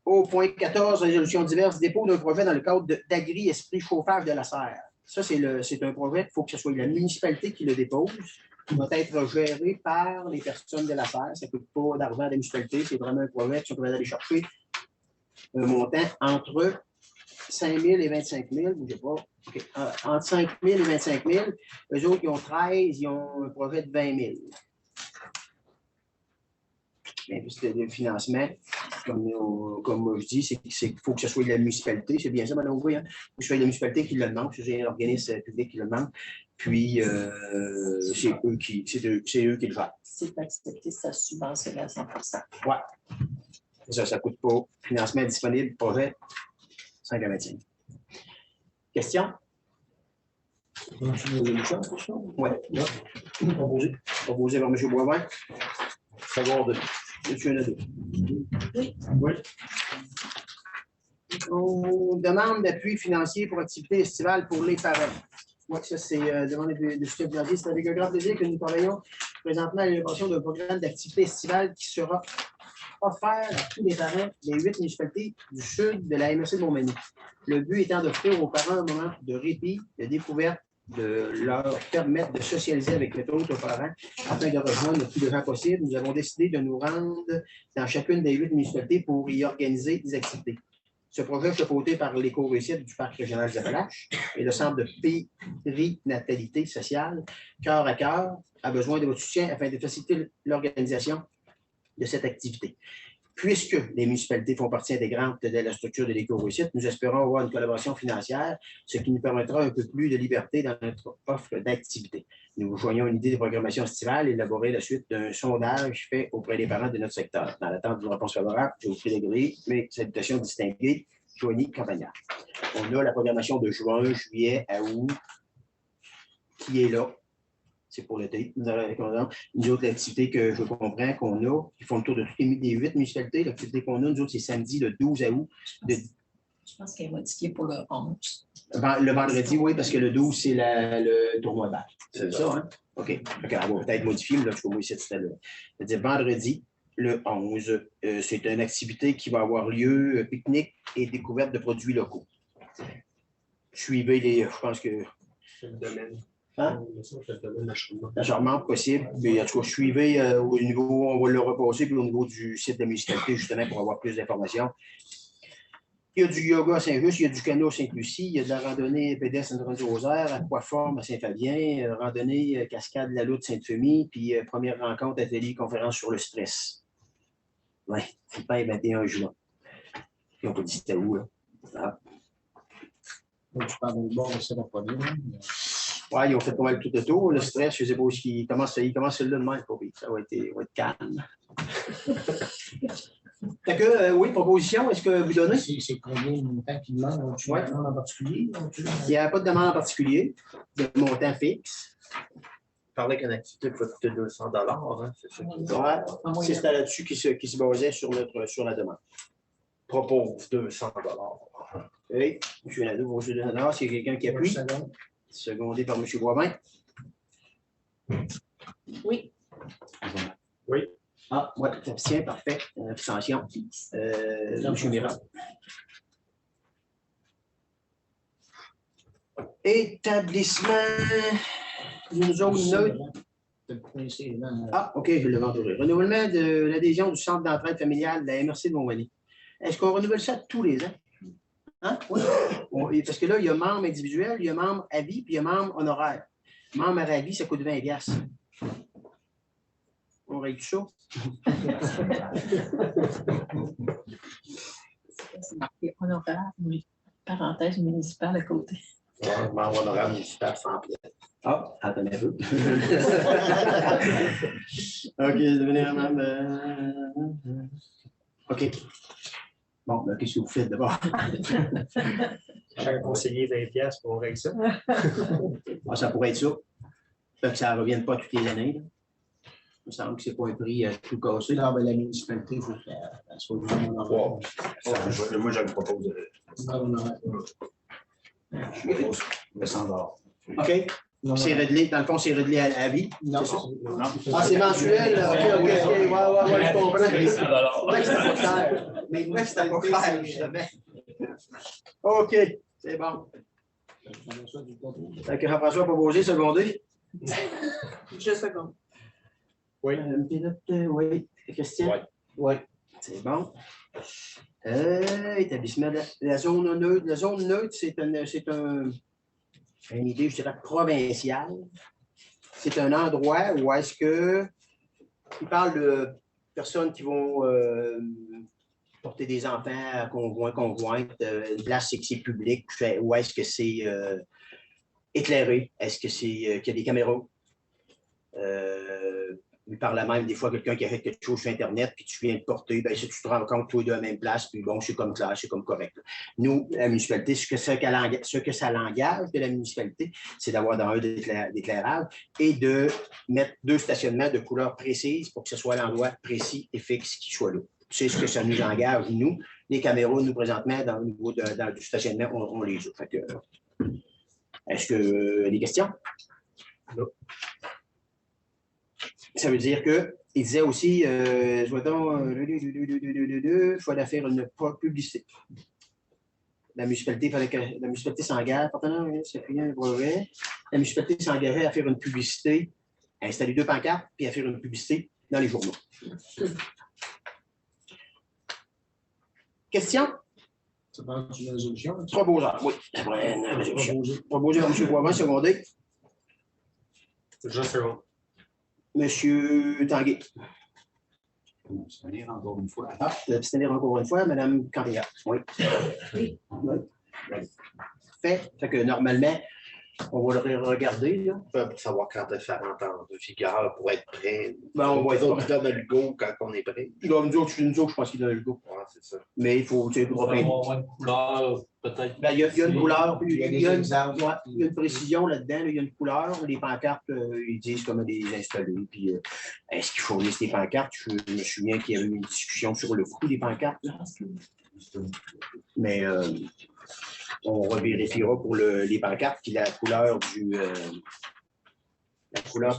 Au point 14, résolution diverse, dépôt d'un projet dans le cadre d'Agri Esprit Chauffage de la Serre. Ça, c'est un projet qu'il faut que ce soit la municipalité qui le dépose, qui va être géré par les personnes de la Serre. Ça ne coûte pas d'argent à la municipalité, c'est vraiment un projet qui sont capables d'aller chercher un montant entre 5 000 et 25 000, je ne sais pas. Okay. Entre 5 000 et 25 000, eux autres, ils ont 13, ils ont un projet de 20 000. Mais le financement, comme je dis, c'est qu'il faut que ce soit de la municipalité. C'est bien ça, Mme Gouy. Il faut que ce soit de la municipalité qui le demande, que ce soit un organisme public qui le demande. Puis, c'est eux qui le gèrent. C'est accepté, ça subventionne à 100%. Oui. Ça ne coûte pas. Financement disponible, projet, 5 à 25. Question? Oui. Proposé par M. Boivin. Savoir de M. Nadeau. Oui. On demande d'appui financier pour activités estivales pour les parents. Oui, ça, c'est demande de soutien financier. C'est avec un grand plaisir que nous travaillons présentement à l'élaboration d'un programme d'activité estivale qui sera offert à tous les parents des 8 municipalités du sud de la MRC de Montmagny. Le but étant d'offrir aux parents un moment de répit, de découverte, de leur permettre de socialiser avec les autres parents afin de rejoindre le plus de gens possible. Nous avons décidé de nous rendre dans chacune des 8 municipalités pour y organiser des activités. Ce projet est chapeauté par l'éco-réussite du Parc régional des Appalaches et le Centre de périnatalité sociale, Cœur à cœur, a besoin de votre soutien afin de faciliter l'organisation de cette activité. Puisque les municipalités font partie intégrante de la structure de l'éco-réussite, nous espérons avoir une collaboration financière, ce qui nous permettra un peu plus de liberté dans notre offre d'activité. Nous vous joignons une idée de programmation estivale et élaborer la suite d'un sondage fait auprès des parents de notre secteur. Dans l'attente d'une réponse favorable, je vous prie d'agréer mes salutations distinguées, Joanie Campagnard. On a la programmation de juin, juillet, à août, qui est là. C'est pour l'été. Nous avons une autre activité que je comprends qu'on a, qui font le tour de toutes les 8 municipalités. L'activité qu'on a, nous autres, c'est samedi, le 12 août. Je pense qu'elle est modifiée pour le 11. Le vendredi, oui, parce que le 12, c'est le tournoi de balle. C'est ça, hein? OK. Elle va peut-être modifier, mais là, je suis au moins ici tout à l'heure. C'est-à-dire vendredi, le 11, c'est une activité qui va avoir lieu, pique-nique et découverte de produits locaux. Suivez les, je pense que... C'est le domaine. Hein? La charmante possible. Mais en tout cas, suivez au niveau, on va le repasser, puis au niveau du site de la municipalité, justement, pour avoir plus d'informations. Il y a du yoga à Saint-Just, il y a du canot à Sainte-Lucie, il y a de la randonnée pédestre à Saint-Rosaire, aquaforme à Saint-Fabien, randonnée cascade de la Loutre Sainte-Femie, puis première rencontre, atelier, conférence sur le stress. Oui, c'est pas le 21 juin. Puis on peut dire c'était où, là? Ah. Donc, tu parles du bord de ça, pas bien. Oui, ils ont fait pas mal tout le tour. Le stress, je ne sais pas où il commence celui-là de même. Ça va être calme. Fait que, oui, proposition, est-ce que vous donnez? C'est combien de montants qu'ils demandent? Tu Ouais. demandes en particulier? Il n'y a pas de demande en particulier, de montant fixe. Parlait qu'une activité coûte 200 $, hein, c'est ça. Ouais, c'est là-dessus qui se basait sur la demande. Propose 200 $. Oui, je viens à nouveau jeu de $. S'il y a quelqu'un qui appuie, secondé par M. Boivin. Oui. Oui. Ah, oui, t'abstiens, parfait. Abstention. M. Mirand. Établissement d'une zone neutre. Ah, OK, je le vendrai. Renouvellement de l'adhésion du centre d'entraide familiale de la MRC de Montmagny. Est-ce qu'on renouvelle ça tous les ans? Hein? Oui. Parce que là, il y a membre individuel, il y a membre à vie, puis il y a membre honoraire. Membre à vie, ça coûte 20 $. On règle ça? C'est marqué honoraire, mais parenthèse municipale à côté. Membre honorable municipal sans pied. Ah, attendez un peu. OK, devenir membre. OK. Bon, ben, qu'est-ce que vous faites d'abord? Chaque conseiller 20 $ pour régler ça. Ah, ça pourrait être ça. Fait que ça ne revienne pas toutes les années. Là. Il me semble que ce n'est pas un prix tout cassé. Non, mais la municipalité, il faut qu'elle soit vraiment Moi, je le propose de 100 $. OK. C'est réglé. Dans le fond, c'est réglé à vie. Non, c'est ça? Non. Ah, c'est mensuel. OK. Ouais, je comprends. Ouais, c'était pas clair. Mais moi, c'était pas clair, justement. OK. C'est bon. Fait que Jean-François a proposé, secondé. Je seconde. Oui. Oui. Christian? Oui. C'est bon. Établissement de la zone neutre. La zone neutre, c'est une idée, je dirais, provinciale. C'est un endroit où est-ce que il parle de personnes qui vont porter des enfants, conjointes, une place c'est public, où est-ce que c'est éclairé, est-ce que c'est qu'il y a des caméras. Il parle même des fois quelqu'un qui a fait quelque chose sur Internet, puis tu viens de porter, bien, si tu te rends compte, toi, de la même place, puis bon, c'est comme clair, c'est comme correct. Nous, la municipalité, ce que ça l'engage de la municipalité, c'est d'avoir dans un d'éclairage et de mettre 2 stationnements de couleur précise pour que ce soit l'endroit précis et fixe qui soit là. C'est ce que ça nous engage, nous. Les caméras, nous, présentement, dans le niveau du stationnement, on les a. Fait que, est-ce que des questions? Non. Ça veut dire qu'il disait aussi, il fallait faire une publicité. La municipalité s'engage, la municipalité s'engageait à faire une publicité, à installer 2 pancartes, puis à faire une publicité dans les journaux. Question? Ça prend une résolution. 3 beaux heures, oui. Ça prend une résolution. Proposé par M. Boivin, secondé. Déjà second. M. Tanguay. Abstenir encore une fois. Ah, l'abstenir encore une fois, Mme Campéa. Oui. Oui. Fait que normalement, on va le regarder. Là. Pour savoir quand elle fait rentrer en vigueur pour être prêt. Ben, on va les autres donnent le go quand on est prêt. Il doit nous autres, je pense qu'il donne le go. Ouais, c'est ça. Mais il faut, tu sais, On va avoir une couleur, peut-être. ben, il y a une couleur, Il y a des il y a exemples. une précision là-dedans, là, il y a une couleur. Les pancartes, ils disent comment les installer. Puis, est-ce qu'ils fournissent des pancartes? Je me souviens qu'il y avait eu une discussion sur le coût des pancartes. Là. Mais on revérifiera pour les pancartes, puis la couleur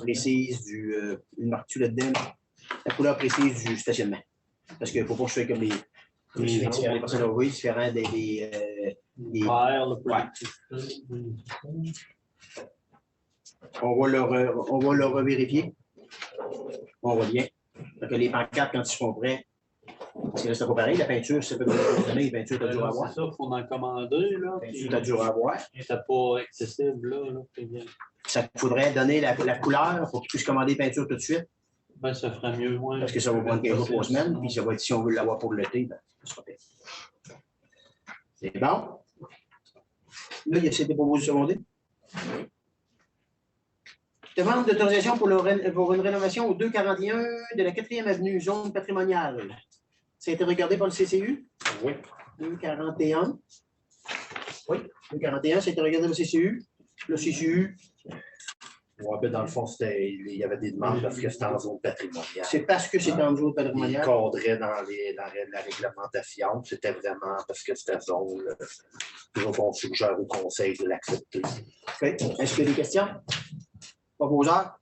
précise du. Une marque-tu là-dedans? La couleur précise du stationnement. Parce qu'il ne faut pas que je sois comme les personnes oui, différents des Vert, le ouais. On va le revérifier. On revient. Donc, les pancartes, quand ils seront prêts, parce que là, c'est pas pareil, la peinture, ça peut être les peintures, tu as dur à avoir. C'est ça, il faut en commander. Là, La peinture, tu as dur à avoir. c'est pas accessible. Là, Ça te faudrait donner la couleur pour qu'ils puissent commander peinture tout de suite. Ben, ça ferait mieux. Ouais. Parce que ça va prendre 15 jours, 3 semaines. Puis ça va être, si on veut l'avoir pour l'été, ben, ça sera fait. C'est bon. Là, il y a cette proposition secondée. Demande d'autorisation pour une rénovation au 241 de la 4e avenue, zone patrimoniale. Ça a été regardé par le CCU? Oui. 241. Oui, 241, ça a été regardé par le CCU. Le CCU. Ouais, ben dans le fond, il y avait des demandes parce que c'était en zone patrimoniale. C'est parce que c'est en zone Il patrimoniale. cadrait dans la réglementation. C'était vraiment parce que c'était zone. On suggère au conseil de l'accepter. Okay. Est-ce qu'il y a des questions? Proposeur?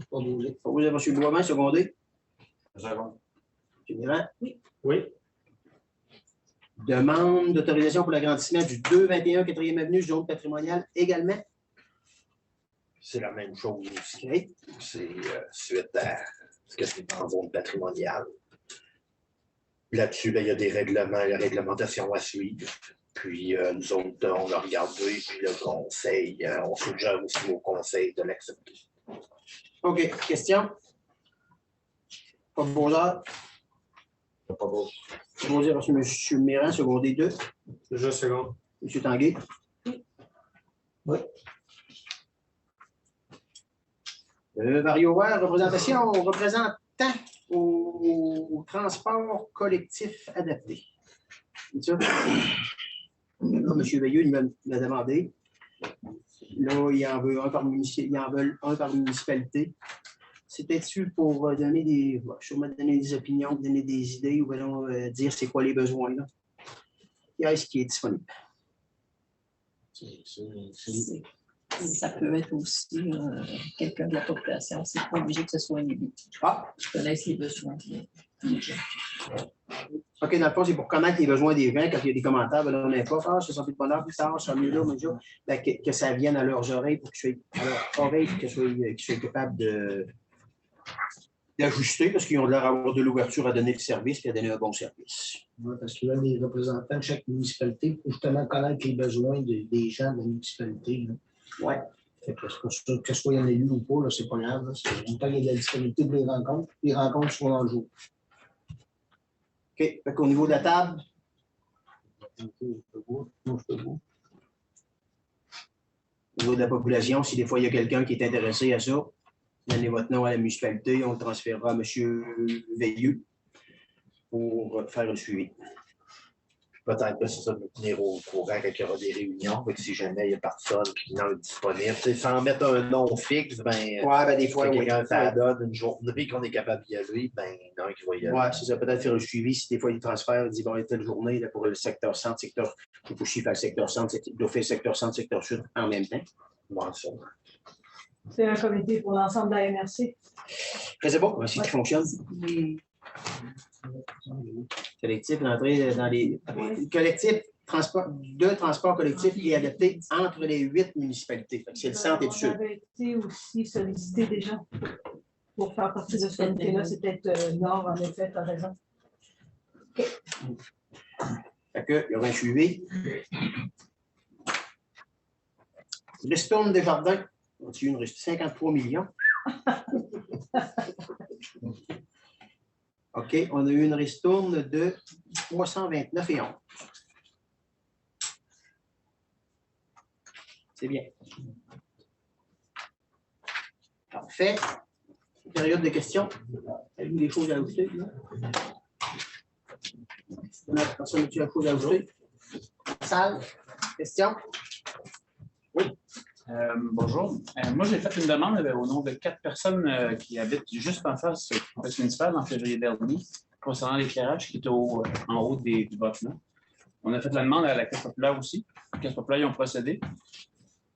Proposé par M. Boivin, secondé. Second. M. Mirand? Oui. Oui. Demande d'autorisation pour l'agrandissement du 221 4e avenue, zone patrimoniale également. C'est la même chose aussi. Okay. C'est suite à ce que c'est en zone patrimoniale. Là-dessus, ben, il y a des règlements, la réglementation à suivre. Puis nous autres, on l'a regardé, puis le conseil, on suggère aussi au conseil de l'accepter. OK. Question? Proposeur? Pas beau. Proposé par M. Mirand, secondé 2. Déjà second. M. Tanguay? Oui. Mario Vert, représentant au transport collectif adapté. C'est ça? Là, M. Veilleux, il m'a demandé. Là, il en veut un par municipalité. C'était-tu pour donner des. Sûrement donner des opinions, donner des idées ou allons dire c'est quoi les besoins là? Qu'est-ce qui est disponible? Ça peut être aussi quelqu'un de la population. C'est pas obligé que ce soit un élu. Ah! Je connaisse les besoins des gens. OK, dans le fond, c'est pour connaître les besoins des gens, quand il y a des commentaires, ben là, on n'est pas, ça sent plus de bonheur, plus tard, ça mieux là, mais ben, que ça vienne à leurs oreilles pour qu'ils soient capables d'ajuster, parce qu'ils ont l'air d'avoir de l'ouverture à donner le service et à donner un bon service. Oui, parce qu'il y a des représentants de chaque municipalité pour justement connaître les besoins des gens de la municipalité. Oui. C'est pour ça que ce soit un élu ou pas, c'est pas grave. Tant qu'il y a de la disponibilité pour les rencontres sont dans le jour. OK. Au niveau de la table. Au niveau de la population, si des fois il y a quelqu'un qui est intéressé à ça, donnez votre nom à la municipalité, on le transférera à M. Veilleux pour faire le suivi. Peut-être que c'est ça de nous tenir au courant quand il y aura des réunions, mais si jamais il n'y a personne qui n'est disponible. Sans mettre un nom fixe, Des fois, quelqu'un ça donne une journée qu'on est capable d'y aller, il y en a un qui va y aller. Oui, c'est ça, peut-être faire le suivi. Si des fois il transfère, il dit bon, il y a telle journée là, pour le secteur centre, secteur. Il faut suivre le secteur centre, il doit faire secteur centre, secteur sud en même temps. Moi, sûrement. C'est un comité pour l'ensemble de la MRC. Je ne sais pas comment c'est qui fonctionne. Collectif, l'entrée dans les. Collectif, transport collectif et adapté entre les 8 municipalités. C'est le centre et le sud. On avait été aussi sollicité déjà pour faire partie de ce comité-là. C'est peut-être Nord, en effet, tu as raison. Fait que, il y aura un suivi. Ristourne des Jardins. On a eu une 53 millions. OK, on a eu une ristourne de 329,11. C'est bien. Parfait. Période de questions. Avez-vous des choses à ajouter? Personne n'a des choses à ajouter? Salle? Questions? Bonjour. Moi, j'ai fait une demande au nom de 4 personnes qui habitent juste en face du complexe municipal en février dernier concernant l'éclairage qui est en haut du bâtiment. On a fait la demande à la Caisse populaire aussi. La Caisse populaire, ils ont procédé.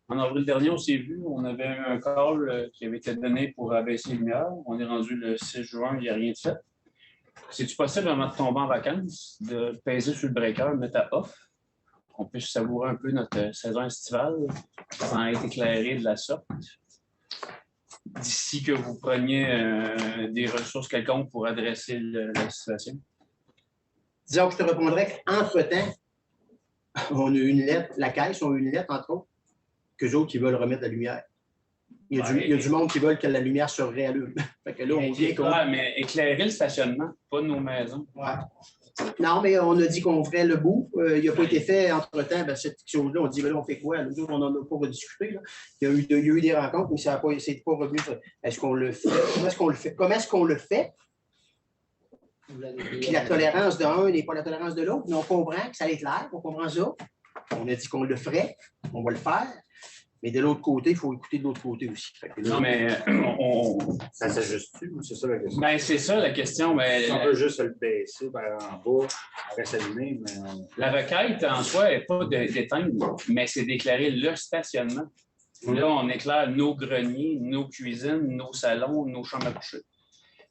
En avril dernier, on s'est vu, on avait un call qui avait été donné pour abaisser les lumières. On est rendu le 6 juin, il n'y a rien de fait. C'est-tu possible, avant de tomber en vacances, de peser sur le breaker, de mettre à off, qu'on puisse savourer un peu notre saison estivale sans être éclairé de la sorte? D'ici que vous preniez des ressources quelconques pour adresser la situation. Disons que je te répondrais qu'entre-temps, on a eu une lettre, la Caisse a eu une lettre, entre autres, qu'eux autres qui veulent remettre la lumière. Il y a du monde qui veut que la lumière se réallume. Fait que là, on vient qu'on... mais éclairer le stationnement, pas nos maisons. Ouais. Non, mais on a dit qu'on ferait le bout. Il n'a pas été fait entre-temps. Ben, cette chose-là, on dit, ben là, on fait quoi? Nous autres, on n'en a pas rediscuté. Là. Il y a eu des rencontres, mais ça n'a pas revenu. Est-ce qu'on le fait? Comment est-ce qu'on le fait? Puis la tolérance d'un n'est pas la tolérance de l'autre, mais on comprend que ça allait être clair, on comprend ça. On a dit qu'on le ferait, on va le faire. Mais de l'autre côté, il faut écouter de l'autre côté aussi. Non, mais ça s'ajuste-tu? C'est ça la question. Ben, c'est ça la question. Mais si on peut juste le baisser en bas, on reste allumé, mais... La requête en soi n'est pas d'éteindre, mais c'est d'éclairer le stationnement. Là, on éclaire nos greniers, nos cuisines, nos salons, nos chambres à coucher.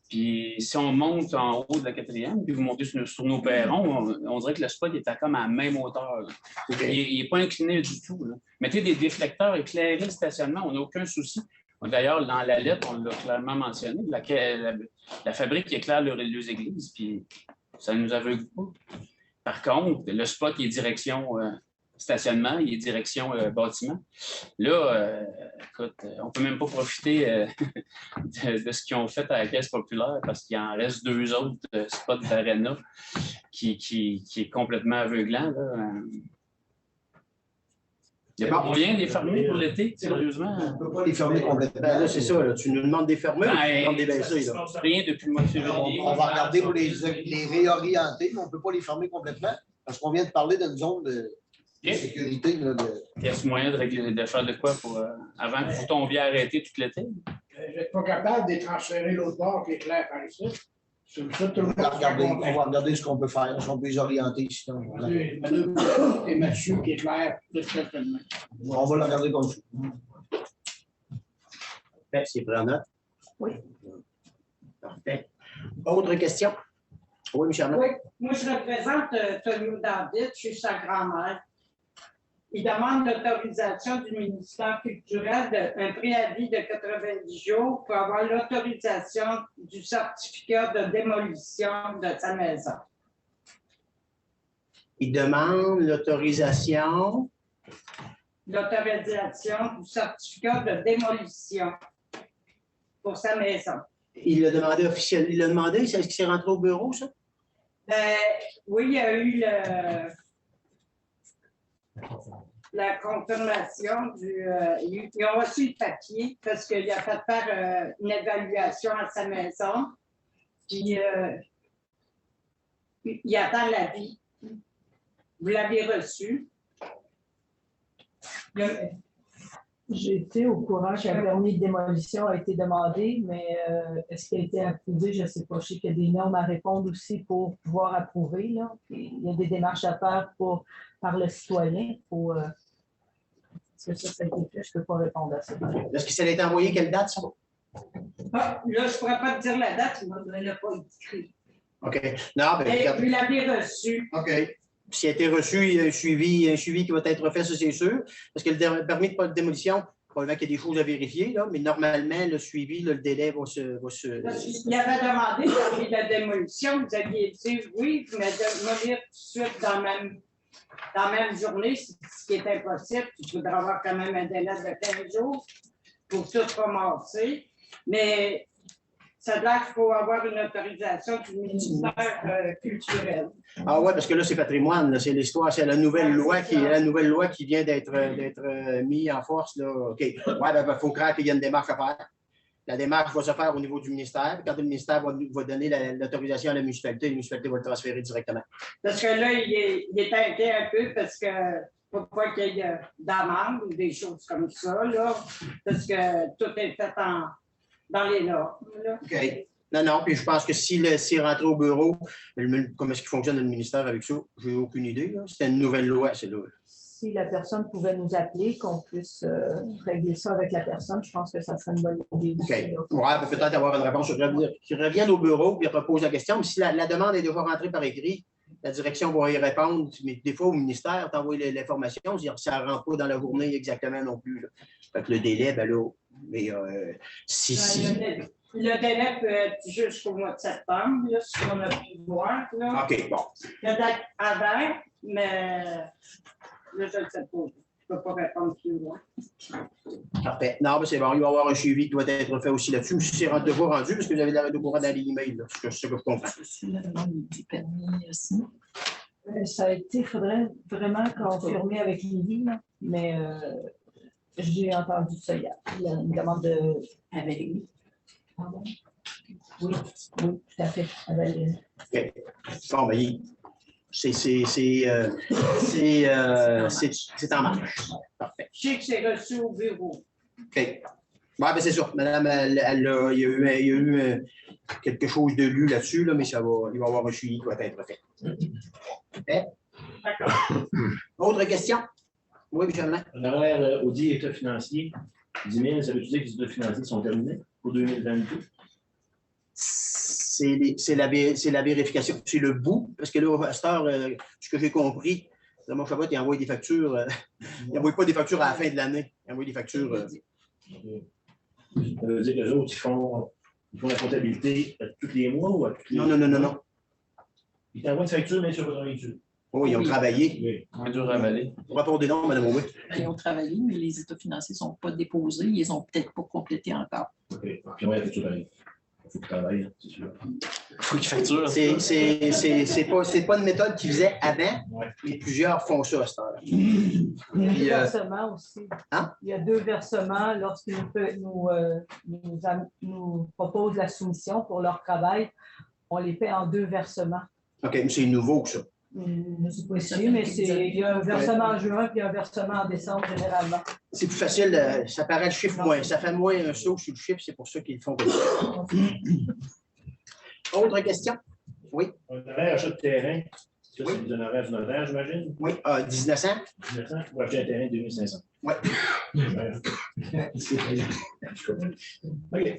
Puis si on monte en haut de la 4e, puis vous montez sur nos perrons, on dirait que le spot est comme à la même hauteur. Okay. Il n'est pas incliné du tout. Là. Mettez des déflecteurs, éclairez le stationnement, on n'a aucun souci. D'ailleurs, dans la lettre, on l'a clairement mentionné, la fabrique qui éclaire les églises, puis ça ne nous aveugle pas. Par contre, le spot est direction stationnement, il est direction bâtiment. Là, écoute, on ne peut même pas profiter de ce qu'ils ont fait à la Caisse populaire parce qu'il en reste 2 autres spots d'aréna qui est complètement aveuglant. Là. Il n'y a pas moyen de les fermer pour l'été, sérieusement. On ne peut pas les fermer complètement. Ben là, c'est ça. Là. Tu nous demandes de les fermer ou tu demandes de les baisser? Rien depuis le mois de février. On va regarder pour les réorienter, mais on ne peut pas les fermer complètement parce qu'on vient de parler d'une zone de sécurité. Là, Il y a ce moyen de faire de quoi pour, avant que vous tombiez arrêté tout l'été? Vous n'êtes pas capable de les transférer l'autre bord qui est clair par ici? On va regarder ce qu'on peut faire, si on peut les orienter. Sinon, et Mathieu qui est clair de certainement. On va le regarder comme ça. Parfait, c'est pris en note? Oui. Parfait. Autre question? Oui, Michel. Oui, moi je représente Tonio David, je suis sa grand-mère. Il demande l'autorisation du ministère culturel d'un préavis de 90 jours pour avoir l'autorisation du certificat de démolition de sa maison. Il demande l'autorisation. L'autorisation du certificat de démolition pour sa maison. Il l'a demandé officiellement. Il l'a demandé, est-ce qu'il s'est rentré au bureau, ça? Oui, il y a eu la confirmation ils ont reçu le papier parce qu'il a fait faire une évaluation à sa maison. Puis il attend l'avis. Vous l'avez reçu. J'ai été au courant qu'un permis de démolition a été demandé, mais est-ce qu'il a été approuvé? Je ne sais pas. Je sais qu'il y a des normes à répondre aussi pour pouvoir approuver. Là. Il y a des démarches à faire par le citoyen. Est-ce que ça a été fait? Je ne peux pas répondre à ça. Est-ce que ça a été envoyé? Quelle date, ça? Ah, là, je ne pourrais pas te dire la date, il ne l'a pas écrit. OK. Non, ben, vous l'avez reçu. OK. S'il a été reçu, il y a un suivi qui va être fait, ça c'est sûr. Parce que le permis de démolition probablement qu'il y a des choses à vérifier, là, mais normalement, le suivi, là, le délai va se. Il avait demandé de faire la démolition, vous aviez dit oui, mais démolir tout de suite dans la même journée, ce qui est impossible. Il faudra avoir quand même un délai de 15 jours pour tout ramasser. Mais ça doit qu'il faut avoir une autorisation du ministère culturel. Ah ouais, parce que là, c'est patrimoine, c'est l'histoire, c'est la nouvelle loi qui vient d'être mise en force. Là. OK. Ouais, ben, faut croire qu'il y a une démarche à faire. La démarche va se faire au niveau du ministère. Quand le ministère va donner l'autorisation à la municipalité va le transférer directement. Parce que là, il est inquiet un peu parce que pourquoi qu'il y ait d'amende ou des choses comme ça, là, parce que tout est fait dans les normes. Là. OK. Non, puis je pense que s'il rentre au bureau, comment est-ce qu'il fonctionne le ministère avec ça? J'ai aucune idée. C'est une nouvelle loi, c'est là. Si la personne pouvait nous appeler, qu'on puisse régler ça avec la personne, je pense que ça serait une bonne idée. OK. Ouais, peut-être avoir une réponse. Qu'ils reviennent au bureau et reposent la question. Mais si la demande est déjà rentrée par écrit, la direction va y répondre. Mais des fois, au ministère, t'envoies l'information, ça ne rentre pas dans la journée exactement non plus. Là. Fait que le délai, ben là, mais si. Le délai peut être jusqu'au mois de septembre, là, si on a pu voir. Là. OK, bon. La date avant, mais là, je ne sais pas. Je ne peux pas répondre plus loin. Parfait. Non, mais c'est bon. Il va y avoir un suivi qui doit être fait aussi là-dessus. Mais si c'est déjà rendu, parce que vous avez l'air de courant dans l'email, c'est ce que je comprends. La demande du permis aussi. Ça a été, il faudrait vraiment confirmer avec Lily, mais j'ai entendu ça hier. Il y a une demande de. Avec lui. Pardon? Oui, tout à fait. OK. Bon, ben, c'est en marche. Parfait. Je sais que c'est reçu au bureau. OK. Ouais, ben c'est ça. Madame, il y a eu quelque chose de lu là-dessus, là, mais il va y avoir un suivi qui va être fait. Okay. D'accord. Autre question? Oui, Michel. Honoraire audit état financier, 10 000, ça veut dire que les états financiers sont terminés pour 2022? C'est la vérification. C'est le bout, parce que là, à cette heure, ce que j'ai compris, mon Chabot, il envoie des factures. Il n'envoie pas des factures à la fin de l'année. Il envoie des factures. Ça veut dire que les autres, ils font la comptabilité tous les mois ou à tous les mois? Non. Ils t'envoient une facture, mais sur votre facture. Oui, ils ont travaillé. Oui, dur à avaler. Rapport des noms, Mme Aubé. Ils ont travaillé, mais les états financiers ne sont pas déposés. Ils les ont peut-être pas complétés encore. OK. Puis on va la facture pareil. Il faut qu'il travaille, c'est sûr. Il faut qu'il facture. C'est pas une méthode qu'ils faisaient avant, mais plusieurs font ça à cette heure. Il y a deux versements aussi. Hein? Il y a deux versements lorsqu'ils nous proposent la soumission pour leur travail. On les fait en deux versements. OK, mais c'est nouveau, ça. Je ne sais pas si, mais il y a un versement en juin et un versement en décembre, généralement. C'est plus facile, ça paraît le chiffre moins. Ça fait moins un saut sur le chiffre, c'est pour ça qu'ils le font comme ça. Autre question? Oui. Un honoraire achat de terrain, ça, c'est des honoraires du notaire, j'imagine? Oui, 1900. 1900 pour acheter un terrain de 2500. Oui. OK.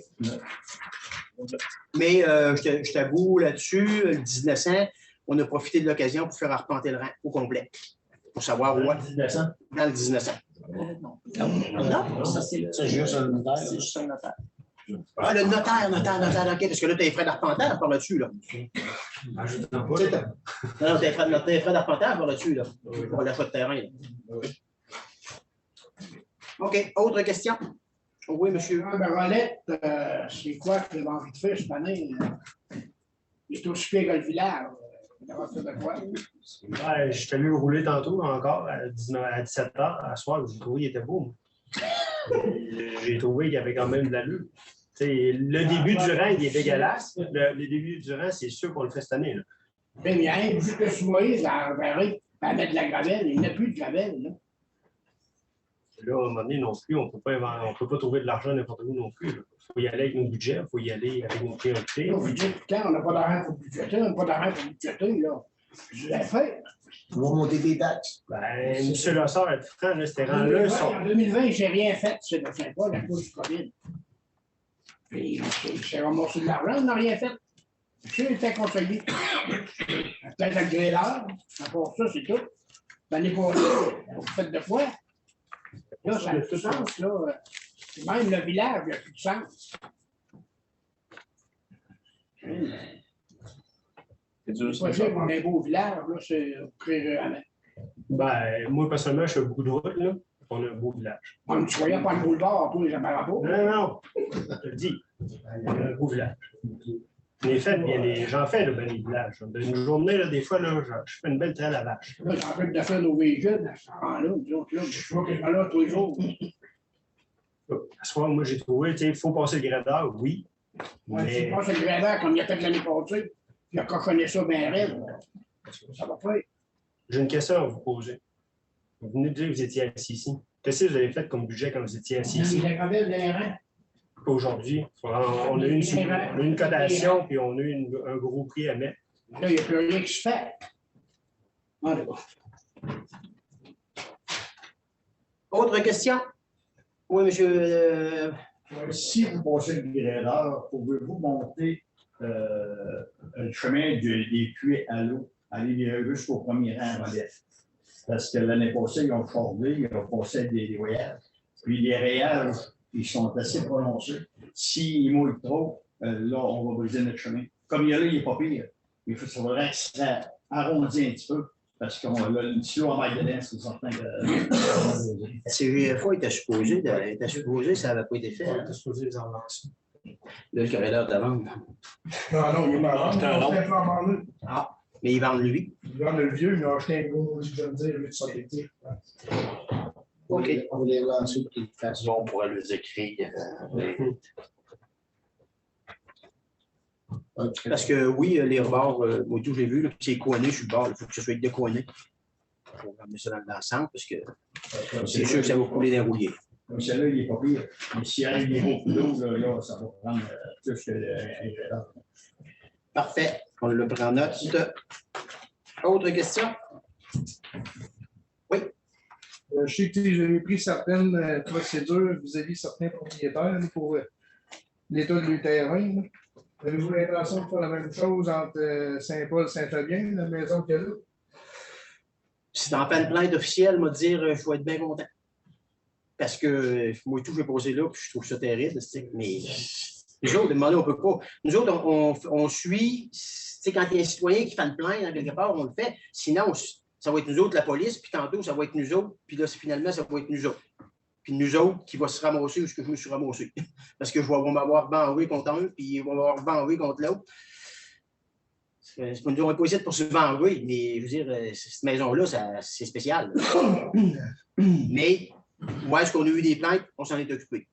Mais je t'avoue là-dessus, le 1900, on a profité de l'occasion pour faire arpenter le rang au complet. Pour savoir où. Dans le 1900? Dans le 1900. Non, ça c'est juste un notaire. C'est juste un notaire. Ah, le notaire, OK, parce que là, tu as les frais d'arpentage par là-dessus, là. Ah, je t'en pas. Non, tu as les frais d'arpentage par là-dessus, là. Pour l'achat de terrain. Là. OK, autre question? Oui, monsieur. Rolette, c'est quoi que tu as envie de faire cette année? C'est aussi pire que le village. Ouais, je suis allé rouler tantôt encore à 17 h. À soir, j'ai trouvé qu'il était beau. J'ai trouvé qu'il y avait quand même de l'allure. Le début du rang, il est dégueulasse. Le début du rang, c'est sûr qu'on le fait cette année. Là. Mais il y a un bout que sur Moïse, à mettre de la gravelle. Il n'y a plus de gravelle. Là, à un moment donné, non plus, on ne peut pas trouver de l'argent n'importe où non plus. Il faut y aller avec nos budgets, il faut y aller avec nos priorités. Au budget, quand on n'a pas d'argent pour budgéter, on n'a pas d'argent pour budgéter, là. Je l'ai fait. On va monter des taxes. Ben, M. Lessard, être franc, c'était rendu là. En 2020, je n'ai rien fait, c'est ne fait pas la cause du COVID. Puis, j'ai remboursé de l'argent, on n'a rien fait. J'ai été conseillé. Peut-être à gré l'heure, à part ça, c'est tout. L'année passée, vous faites de quoi? Là, ça n'a plus de sens, là. Même le village, il n'a plus de sens. C'est dur, C'est ça. possible qu'on ait un beau village, là, c'est très jamais. Ben, moi, personnellement, je fais beaucoup de routes, là. On a un beau village. On ne voyait pas le boulevard, tous les amarabos. Non, je te le dis. On a un beau village. J'en fais, là, ben, les villages. Une journée, là, des fois, là, je fais une belle traîne à vache. Là, j'en fais de faire nos véhicules, à ce moment-là, nous autres, là, je vois que je vais là tous les jours. À ce moment, moi, j'ai trouvé, tu sais, il faut passer le gradeur, oui. Ouais, Mais c'est pas ce gradeur comme il a fait l'année passée, il a cochonné ça bien raide. Ça va pas. j'ai une question à vous poser. Vous venez de dire que vous étiez assis ici. Qu'est-ce que vous avez fait comme budget quand vous étiez assis ici? Il a gravé le terrain. Aujourd'hui, on a eu une cotation puis on a eu un gros prix à mettre. Là, il n'y a plus rien qui se fait. Allez, bon. Autre question? Oui, monsieur. Si vous passez le gradeur, pouvez-vous monter le chemin des puits à l'eau, aller jusqu'au premier rang relief? Parce que l'année passée, ils ont fordé, ils ont passé des voyages. Puis les rayages, ils sont assez prononcés. S'ils mouillent trop, là, on va briser notre chemin. Comme il y a là, il n'est pas pire. Il faudrait que ça arrondisse un petit peu. Parce que le tuyau en maille de laine, c'est certain que. La CGFA était supposé, ça n'avait pas été fait. On était supposé les relancer. Là, le corridor de vente. Non, il m'a acheté un long. Ah, mais ils vendent lui. Il vend le vieux, il a acheté un gros, je veux dire, lui, de sobriété. OK. On va les relancer pour qu'ils le fassent. Bon, on pourrait les écrire. Parce que oui, les rebords, moi tout j'ai vu, là, c'est coiné sur le bord, il faut que ce soit décoiné. Il faut ramener ça dans l'ensemble parce que c'est sûr que ça va couler dans les rouliers. Comme celui-là, il n'est pas pire. Mais s'il arrive des gros coups d'eau, là, ça va prendre plus que Parfait. On le prend en note. Autre question? Oui. Je sais que j'avais pris certaines procédures vis-à-vis certains propriétaires pour l'état du terrain. Là. Avez-vous l'intention de faire la même chose entre Saint-Paul et Saint-Fabien, la maison qu'il y a là? Si t'en fais une plainte officielle, me dire je vais être bien content. Parce que moi tout, j'ai posé là, puis je trouve ça terrible. Mais nous autres, demander, on ne peut pas. Nous autres, on suit. Quand il y a un citoyen qui fait une plainte, hein, quelque part, on le fait. Sinon, ça va être nous autres, la police, puis tantôt, ça va être nous autres, puis là, finalement, ça va être nous autres. Puis nous autres qui va se ramasser où ce que je me suis ramassé. Parce que je vais m'avoir banvé contre un, puis ils vont m'avoir banvé contre l'autre. On n'est pas ici pour se venger, mais je veux dire, cette maison-là, c'est spécial. Mais, où est-ce qu'on a eu des plaintes, on s'en est occupé.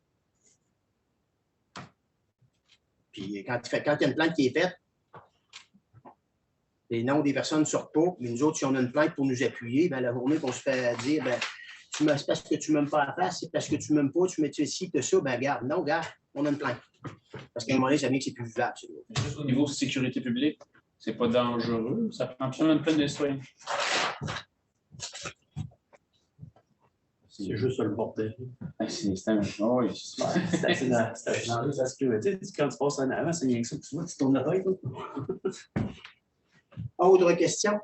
Puis quand il y a une plainte qui est faite, les noms des personnes ne sortent pas, mais nous autres, si on a une plainte pour nous appuyer, bien, la journée qu'on se fait dire, ben, c'est parce que tu ne m'aimes pas la face, c'est parce que tu ne m'aimes pas, tu mets ci, tu ça, ben regarde, non, regarde, on a une plainte. Parce qu'à un moment donné, ça dit que c'est plus vivable. Juste au niveau de sécurité publique, c'est pas dangereux, ça prend absolument une plainte des citoyens. C'est juste le bordel. C'est oui, c'est assez dans la sécurité. Quand tu passes en avant, c'est bien que ça, tu vois, tu tournes la tête. Autre question?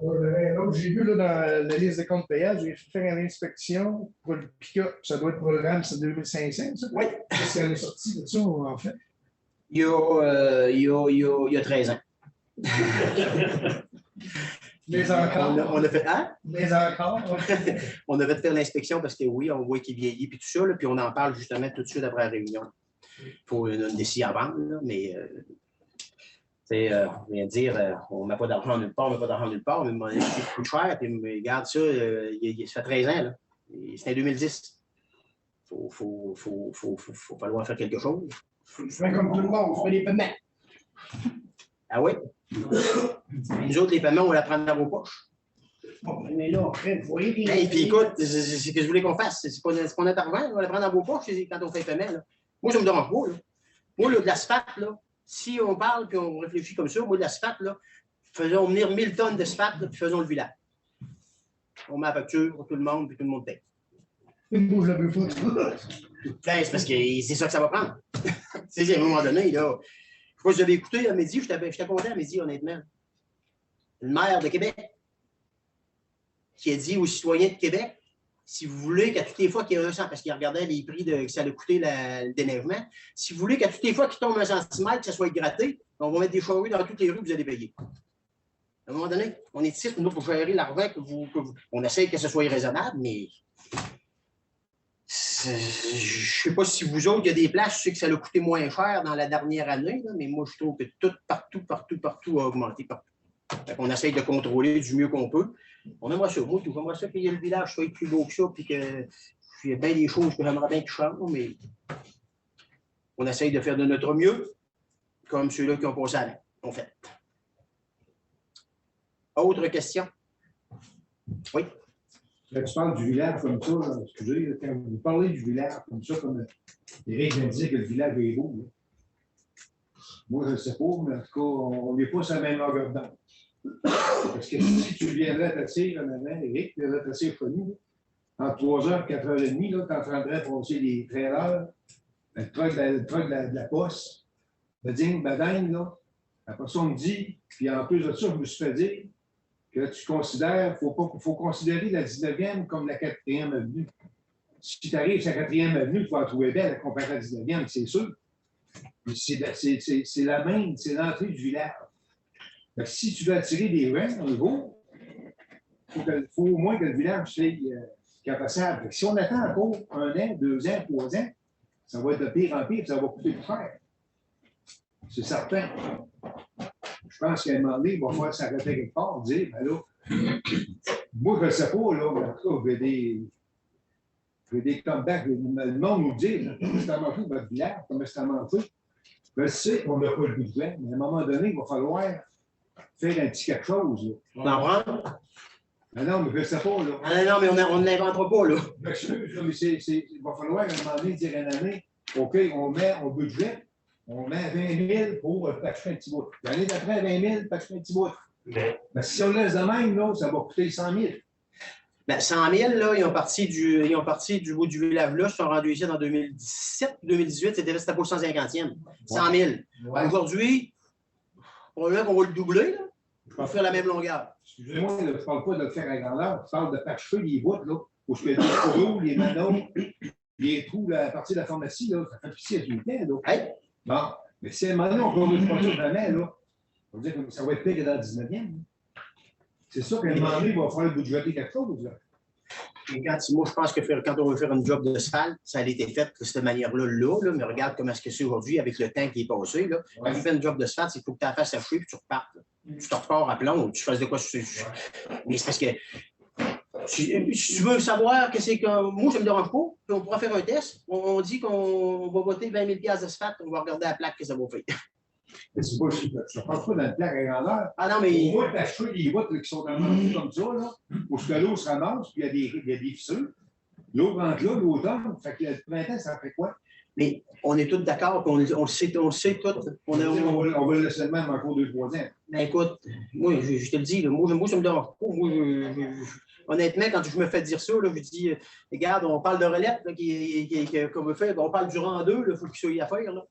J'ai vu là, dans la liste des comptes payables, j'ai fait faire une inspection pour le pick-up. Ça doit être programme, c'est 2500, ça? Oui. Qu'est-ce qu'elle est sortie de ça, en fait? Il y a 13 ans. Mais encore. On a fait, hein? Mais encore. On a fait faire l'inspection parce que oui, on voit qu'il vieillit puis tout ça, là, puis on en parle justement tout de suite après la réunion. Il faut une décision à vendre, là, mais on vient de dire, on n'a pas d'argent nulle part, on n'a pas d'argent nulle part, mais c'est plus cher, puis regarde ça, ça fait 13 ans, là. C'était 2010. Il faut falloir faire quelque chose. Je fais comme tout le monde, je fais des paiements. Ah oui? Nous autres, les paiements, on va la prendre dans vos poches. Bon, mais là, après, vous voyez bien. Et puis écoute, c'est ce que je voulais qu'on fasse. C'est pas notre argent, on va la prendre dans vos poches quand on fait le paiement. Là. Moi, ça me dérange pas. Là. Moi, là, de l'asphalte, là, si on parle et on réfléchit comme ça, moi, de l'asphalte, là, faisons venir 1000 tonnes d'asphalte puis faisons le village. On met la facture pour tout le monde puis tout le monde paye. Moi, je la veux pas. Ben, c'est parce que c'est ça que ça va prendre. À un moment donné, là. Je sais pas si vous avez écouté à midi, j'étais content à midi, honnêtement. Le maire de Québec qui a dit aux citoyens de Québec si vous voulez qu'à toutes les fois qu'il y a 1 cent, parce qu'il regardait les prix que ça allait coûter le déneigement, si vous voulez qu'à toutes les fois qu'il tombe 1 centimètre, que ça soit gratté, on va mettre des charrues dans toutes les rues que vous allez payer. À un moment donné, on est ici, nous, pour gérer l'argent, on essaye que ce soit raisonnable, mais je ne sais pas si vous autres, il y a des places, je sais que ça a coûté moins cher dans la dernière année, là, mais moi, je trouve que tout, partout a augmenté. On essaye de contrôler du mieux qu'on peut. On aimerait ça. Moi, j'aimerais ça que le village soit plus beau que ça, puis qu'il y ait bien des choses que j'aimerais bien qu'ils changent, mais on essaye de faire de notre mieux, comme ceux-là qui ont passé à l'an. On fait. Autre question? Oui. Quand tu parles du village comme ça, excusez, quand vous parlez du village comme ça, comme Éric vient de dire que le village est beau, là. Moi, je ne sais pas, mais en tout cas, on n'est pas sur la même longueur d'onde. Parce que si tu viendrais t'asseoir en avant, Éric, tu viendrais t'asseoir chez nous, entre 3h et 4h30, tu es en train de passer les trailers, le truck de la poste, le ding-bading, là. Après ça, on me dit, puis en plus de ça, je me suis fait dire que tu considères, il faut considérer la 19e comme la 4e avenue. Si tu arrives sur la 4e avenue, tu vas la trouver belle comparée à la 19e, c'est sûr. C'est la même, c'est l'entrée du village. Donc, si tu veux attirer des gens au niveau, il faut au moins que le village soit capacible. Si on attend encore 1 an, 2 ans, 3 ans, ça va être de pire en pire, ça va coûter plus cher. C'est certain. Je pense qu'à un moment donné, il va falloir s'arrêter quelque part et dire, ben là, moi, je ne sais pas, là, mais en tout cas, j'ai des comebacks, le monde nous dit, comment c'est à manger votre village, comment c'est à manger. Je sais qu'on n'a pas le budget, mais à un moment donné, il va falloir faire un petit quelque chose. On en prend? Non, mais je ne sais pas, là. Ah, non, mais on ne l'inventera pas, là. Il va falloir à un moment donné dire une année, OK, on met au budget, on met 20 000 pour patcher un petit bout. L'année d'après, 20 000, patcher un petit bout. Mais si on laisse de même, là, ça va coûter 100 000. Ben, 100 000, là, ils ont parti du bout du village là, ils sont rendus ici en 2017, 2018, c'était pour le 150e. 100 000. Ouais. Aujourd'hui, probablement qu'on va le doubler, là. On va faire la même longueur. Excusez-moi, je ne parle pas de le faire à grandeur, je parle de patcher les bouts, là, où je fais des fourreaux, les manos, les trous là, à partir de la pharmacie, là, ça fait ici à tout le temps, là. Hey. Bon, mais si à un moment donné, on ne peut pas ça jamais, là, on va dire que ça va être pire que dans le 19e. C'est sûr qu'à un moment donné, il va falloir budgéter quelque chose. Là. Et moi, je pense que quand on veut faire une job d'asphalte, ça a été fait de cette manière-là, là, mais regarde comment c'est aujourd'hui avec le temps qui est passé. Là. Quand tu fais une job d'asphalte, c'est qu'il faut que tu la fasses sécher et tu repartes. Là. Tu te repars à plomb ou tu fasses de quoi. Mais c'est parce que si tu veux savoir que c'est que moi, ça ne me dérange pas, puis on pourra faire un test. On dit qu'on va voter 20 000 d'asphalte, on va regarder la plaque que ça va faire. Mais c'est pas, je ne parle pas dans le plaque à grandeur. Ah non, mais. On va t'acheter les bottes qui sont dans le comme ça, là, où l'eau se ramasse, puis il y a des fissures. L'eau rentre là, l'automne, fait que le printemps, ça fait quoi? Mais on est tous d'accord, on le sait tout. On va le laisser le même encore 2-3 ans. Ben écoute, moi, je te le dis, là, moi, ça me dérange pas. Moi, honnêtement, quand je me fais dire ça, là, je dis, regarde, on parle de relève qu'on veut faire, on parle du rang 2, il faut qu'il soit à faire. Là.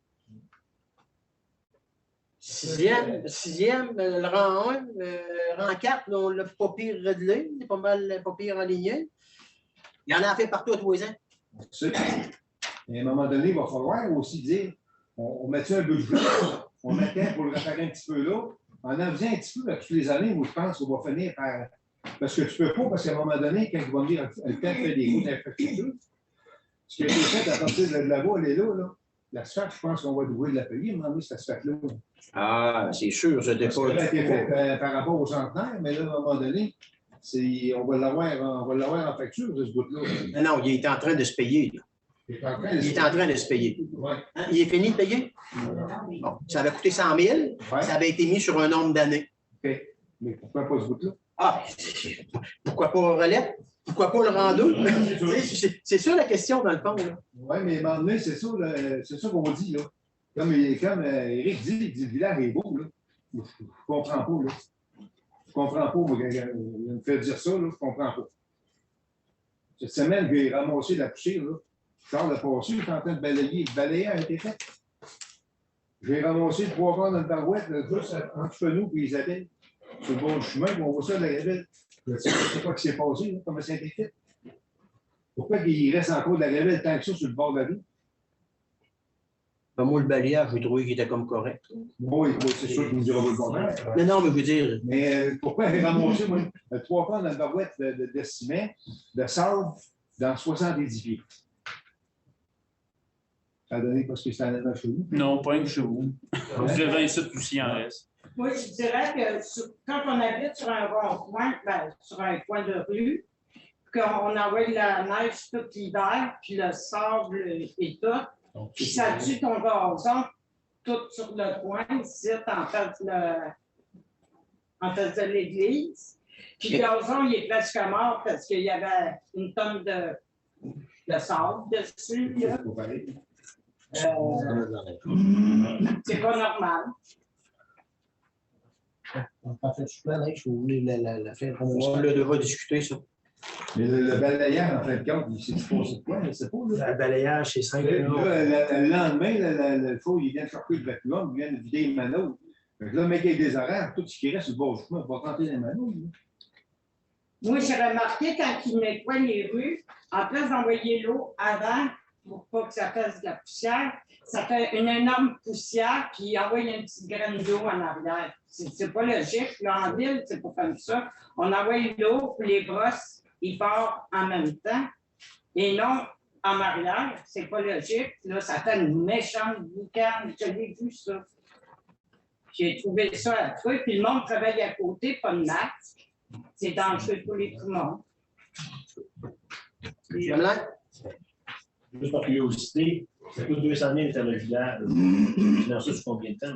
Sixième, le rang 1, rang 4, là, on l'a pas pire réglé, c'est pas mal pas pire aligné. Il y en a fait partout à tous les ans. Et à un moment donné, il va falloir aussi dire, on met un budget, on met temps pour le réparer un petit peu là. En faisant un petit peu à toutes les années, moi, je pense qu'on va finir par. Parce que tu ne peux pas, parce qu'à un moment donné, quand il va venir le temps de faire des routes d'infrastructure, ce qui a été fait à partir de là-bas, elle est là. L'asphalte, je pense qu'on va devoir la payer, à un moment donné, cet asphalte-là. Ah, c'est sûr, je n'étais pas. Ça a été fait par rapport aux centenaires, mais là, à un moment donné, on va l'avoir en facture, ce bout-là. Non, il est en train de se payer. Là. Il est en train de se payer. Ouais. Hein? Il est fini de payer? Bon, ça avait coûté 100 000, ça avait été mis sur un nombre d'années. OK. Mais pourquoi pas ce bout-là? Ah, pourquoi pas relève? Pourquoi pas le rang 2? C'est ça la question, dans le fond. Oui, mais à un moment donné, c'est ça qu'on dit. Là. Comme Éric dit, le village est beau. Là. Je ne comprends pas. Là. Je ne comprends pas. Moi, il me fait dire ça, là, je ne comprends pas. Cette semaine, j'ai ramassé la poussière. Là. Charles a passé, je suis en train de balayer. Le balayage a été fait. J'ai ramassé 3 quarts dans le barouette, juste entre nous et Isabelle. Sur le bord du chemin, on voit ça de la gravelle. Je ne sais pas ce qui s'est passé, là, comment ça a été fait. Pourquoi il reste encore de la gravelle tant que ça sur le bord de la rue? Ben, moi, le balayage, j'ai trouvé qu'il était comme correct. Oui, c'est sûr que nous dirons le contraire. Non, mais je veux dire. Mais pourquoi ramasser, moi, 3 quarts dans la barouette de ciment, de sable, dans 70 pieds? Ça a donné parce que c'est en avant chez vous? Non, pas un chez vous. Vous avez ça aussi en reste. Oui, je dirais que quand on habite sur un rond-point, sur un coin de rue, qu'on envoie de la neige tout l'hiver, puis le sable et tout, puis ça tue ton gazon tout sur le coin, ici, en face de l'église. Puis le gazon, il est presque mort parce qu'il y avait une tonne de sable dessus. Là. C'est pas normal. En fait, je suis plein, je voulais la faire. On l'a déjà discuté, ça. Mais le balayage, en fin de compte, il s'est passé de quoi? Je ne sais pas. Là. Le balayage, c'est 5 euros. Le lendemain, le faux, il vient de chercher le vacuum, il vient de vider les manœuvres. Là, le mec avec des horaires, tout ce qui reste sur le bord du chemin, il va tenter les manœuvres. Moi, j'ai remarqué quand il nettoie les rues, en place d'envoyer l'eau avant, pour pas que ça fasse de la poussière, ça fait une énorme poussière, puis il envoie une petite graine d'eau en arrière. C'est pas logique. Là, en ville, c'est pas comme ça. On envoie l'eau, puis les brosses, ils partent en même temps. Et non en arrière. C'est pas logique. Là, ça fait une méchante boucane. Je l'ai vu, ça. J'ai trouvé ça à truc. Puis le monde travaille à côté, pas de masque. C'est dangereux pour les poumons. Juste par curiosité, ça coûte 200 000 interlogulaires. Financé sur combien de temps,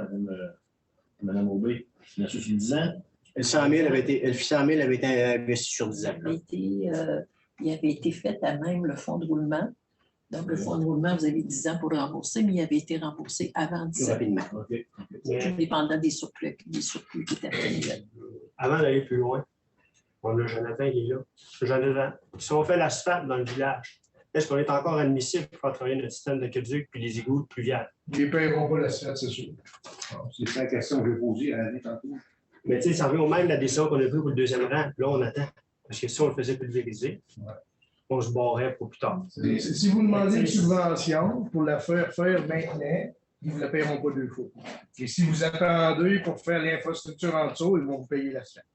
Mme Aubé? Financé sur 10 ans? Le 100 000 avait été investi sur 10 ans. Il avait été fait à même le fonds de roulement. Donc, le fonds de roulement, vous avez 10 ans pour le rembourser, mais il avait été remboursé avant 10 ans. Plus rapidement. Okay. Dépendant des surplus qui étaient annuels. Avant d'aller plus loin, on a Jonathan, il est là. Jonathan, si on fait l'asphalte dans le village, est-ce qu'on est encore admissible pour faire travailler notre système d'aqueduc puis les égouts pluviales? Ils ne paieront pas l'asphalte, c'est sûr. C'est la question que je vais poser à l'année tantôt. Mais tu sais, ça revient au même la décision qu'on a prise pour le deuxième rang. Là, on attend. Parce que si on le faisait pulvériser, on se barrait pour plus tard. Si vous demandez une subvention pour la faire maintenant, ils ne vous la paieront pas 2 fois. Et si vous attendez pour faire l'infrastructure en dessous, ils vont vous payer l'asphalte.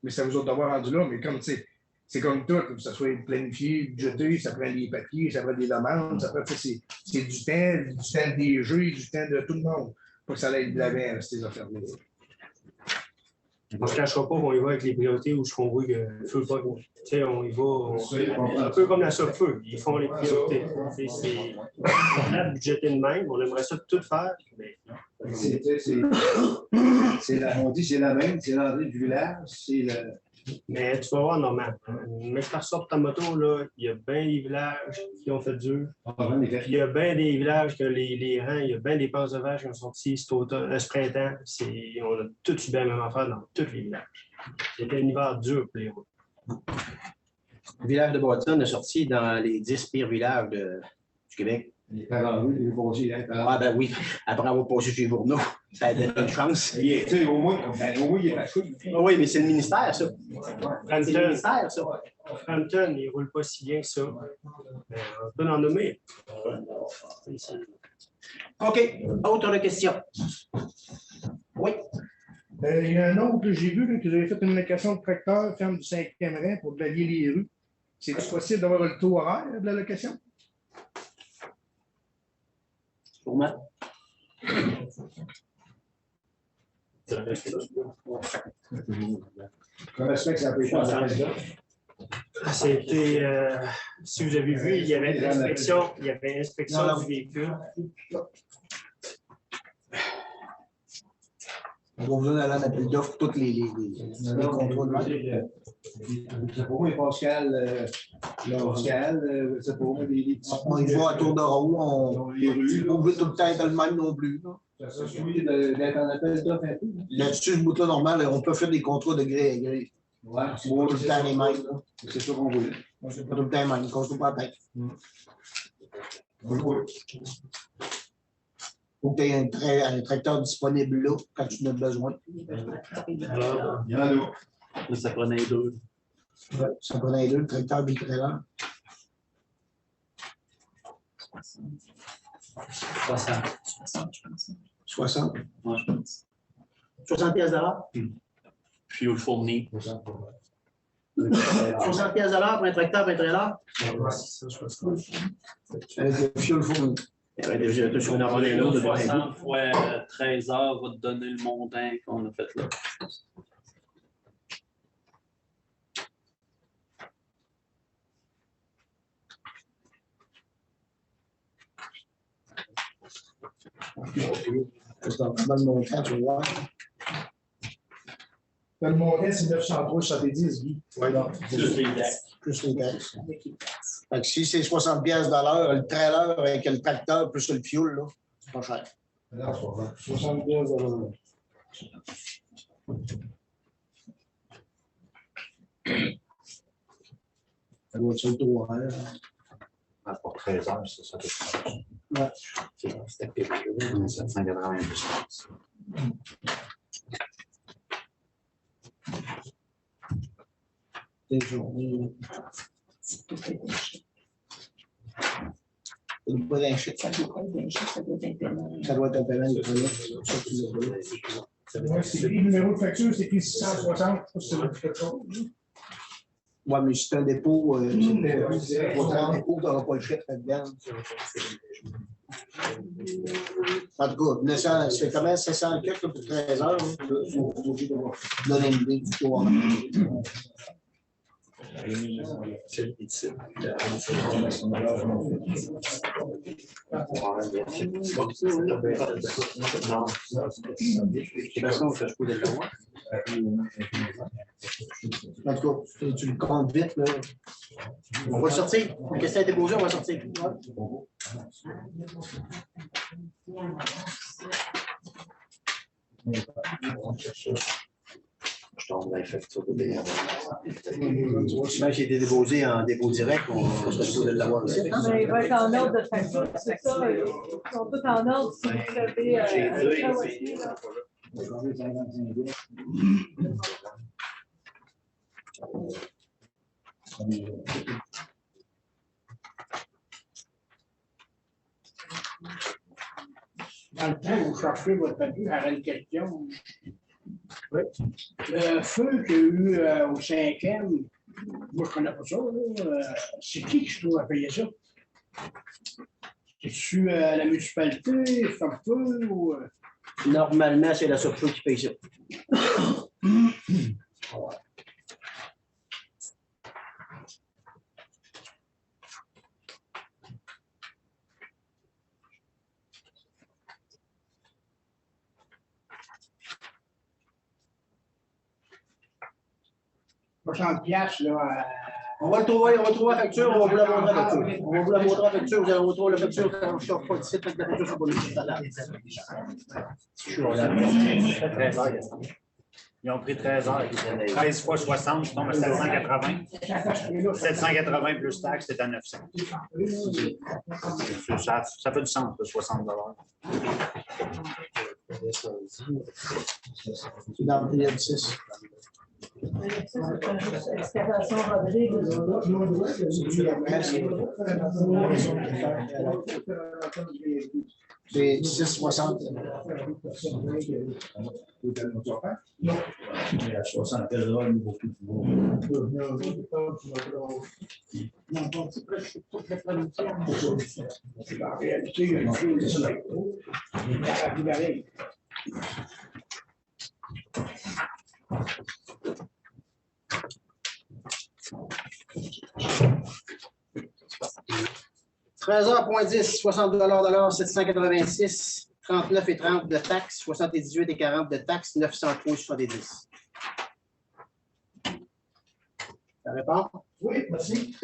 Mais ça vous autres d'avoir rendu là, mais comme tu sais, c'est comme tout, que ça soit planifié, budgété, ça prend des papiers, ça prend des demandes, ça prend, c'est du temps des jeux, du temps de tout le monde, pour que ça aille de l'avant, ces affaires-là. On ne se cachera pas qu'on y va avec les priorités où on voit que le feu pas. Tu sais, on y va un peu comme la SOFE, ils font les priorités. On a budgété de même, on aimerait ça tout faire, mais. On dit c'est la même, c'est l'entrée du village, c'est le. Mais tu vas voir, Normand, mais tu ressors ta moto, là, il y a bien des villages qui ont fait dur. Il y a bien des villages que les rangs, il y a bien des passes de vaches qui ont sorti ce printemps. On a tout eu bien la même affaire dans tous les villages. C'était un hiver dur pour les routes. Le village de Boisson est sorti dans les 10 pires villages du Québec. Ah ben oui, après avoir passé chez les journaux, ça a donné une chance. Au moins, il est pas oui, mais c'est le ministère, ça. C'est le ministère, ça. Frampton, il ne roule pas si bien que ça. Mais on peut en nommer. OK. Autre question. Oui. Il y a un autre que j'ai vu, là, que vous avez fait une location de tracteur, ferme du 5e rang pour balayer les rues. C'est-tu possible d'avoir le taux horaire de la location? Pour moi. C'était, si vous avez vu, il y avait l'inspection du véhicule. On va vous donner un appel d'offres pour tous les contrôles. C'est pour moi, Pascal, c'est pour moi des petits. Il va à tour de roue, on veut tout le temps être le même non plus. Ça suit d'être en appel d'offres un peu. Là-dessus, ce bout-là, normal, on peut faire des contrats de gré à gré. Ouais, c'est tout le temps les mêmes. C'est ça qu'on veut. C'est pas tout le temps les mêmes, ils ne construisent pas la tête. Il faut que tu aies un tracteur disponible là quand tu en as besoin. Il y en a. Ça prenait 2. Ouais, ça prenait 2, le tracteur bitrailer. 60. 60, je pense. 60. Moi, je pense. 60 pièces d'heure. Fuel fourni. 60 pièces d'heure pour un tracteur et un trailer. Avec le fuel fourni. Il y avait déjà sur une heure et l'autre. 60 fois 13 heures va te donner le montant qu'on a fait là. C'est un pas mal de montant, tu vois. Le montant, c'est 903,70, Guy. Oui, Plus les taxes. Plus les taxes. Fait que si c'est 60 pièces de l'heure, le trailer avec le tracteur plus le fuel, là, c'est pas cher. 60 pièces de l'heure. Ça doit être sur le 3 heures. Pour 13 heures, c'est ça que je pense. Ouais. C'était 780 plus taxes. Des journées. C'est pas d'un chèque. Ça doit être un paiement de Ouais, c'est écrit, le numéro de facture, c'est écrit 660. Je sais pas si c'est quelque chose. Oui, mais si c'est un dépôt, un dépôt, tu n'auras pas le chèque là-dedans. En tout cas, 900, c'est quand même 700 quelques pour 13 heures. Il faut donner une idée du tour. En tout cas, tu le comptes vite, là. On va sortir. La question a été posée, on va sortir. Je tombe dans les factures de paiement. Même j'ai été déposé en dépôt direct, on se retrouve de l'avoir aussi. Non, mais il va être en ordre de facture, c'est ça. Ils sont tous en ordre si vous avez. Dans le temps où vous cherchez votre papier, j'aurais une question. Oui. Le feu qu'il y a eu au 5e, moi je ne connais pas ça, c'est qui se trouve à payer ça? C'est-tu la municipalité, Feu ou. Normalement, c'est la Surfeu qui paye ça. Là, on va le trouver, on va trouver la facture, on va vous la montrer la facture. On va vous la montrer la facture, vous allez retrouver la facture quand je ne sors pas de site, avec la facture sur le site. Ils ont pris 13 heures. 13 fois 60, je tombe à 780. 780 plus taxes, c'est à 900. Ça fait du sens, de 60 $. C'est dans le période 6. Excavation Rodrigue. C'est 6,60. Non. Mais à 60 pièces d'heure, il vaut plus. non, c'est presque toute la production. En réalité, il y a une chose pareil. 13h.10, 60 $, 786, 39,30 de taxes, 78,40 de taxes, 903,70. Ça répond? Oui, merci.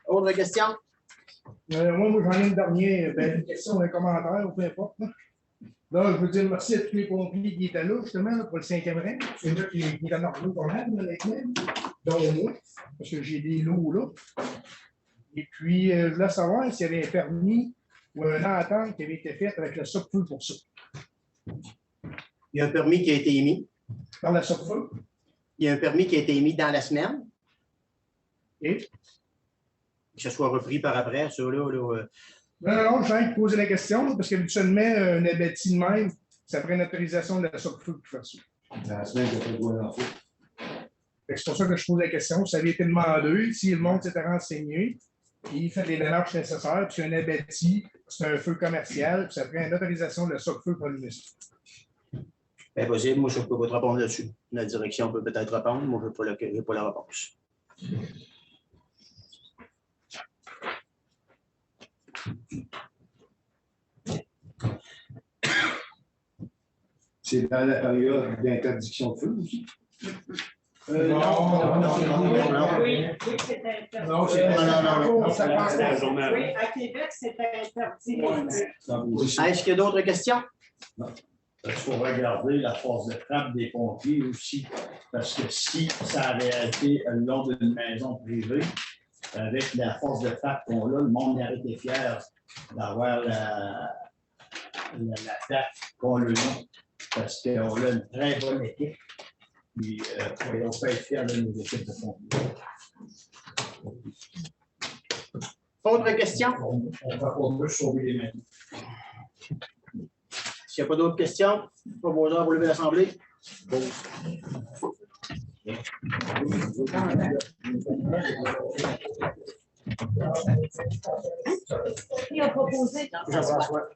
Autre question? Moi, j'en ai une dernière. Une question, un commentaire, ou peu importe. Là, je veux dire merci à tous les pompiers qui étaient là, justement, pour le 5e rang. C'est là qui est en ordre quand même, honnêtement. Donc, moi, parce que j'ai des lots là. Et puis, je voulais savoir s'il y avait un permis ou une entente qui avait été faite avec la SOPFEU pour ça. Il y a un permis qui a été émis. Par la SOPFEU? Il y a un permis qui a été émis dans la semaine. Et? que ce soit repris par après, ça, là. Non, je viens de poser la question, parce qu'habituellement, un abattis de même, ça prend une autorisation de la SOCFE pour faire ça. Dans la semaine, il n'y a pas de droit d'enfant. C'est pour ça que je pose la question. Ça avait été demandé, si le monde s'était renseigné, il fait les démarches nécessaires, puis un abattis, c'est un feu commercial, puis ça prend une autorisation de la SOCFE pour le ministre. Impossible, moi, je ne peux pas te répondre là-dessus. La direction peut peut-être répondre, moi, je n'ai pas la réponse. C'est dans la période d'interdiction de feu aussi? Non. Oui, c'est interdit. Non, c'est non. Ça passe. C'est la journée avant. Oui, à Québec, c'est interdit. Est-ce qu'il y a d'autres questions? Il faut regarder la force de frappe des pompiers aussi, parce que si ça avait été le long d'une maison privée, avec la force de frappe qu'on a, le monde aurait été fier d'avoir l'attaque qu'on a, parce qu'on a une très bonne équipe. Puis, on peut être fiers de nos équipes de pompiers. Autre question? On peut sauver les mains. S'il n'y a pas d'autres questions, pas besoin pour lever l'Assemblée. Qui a proposé? Jean-François.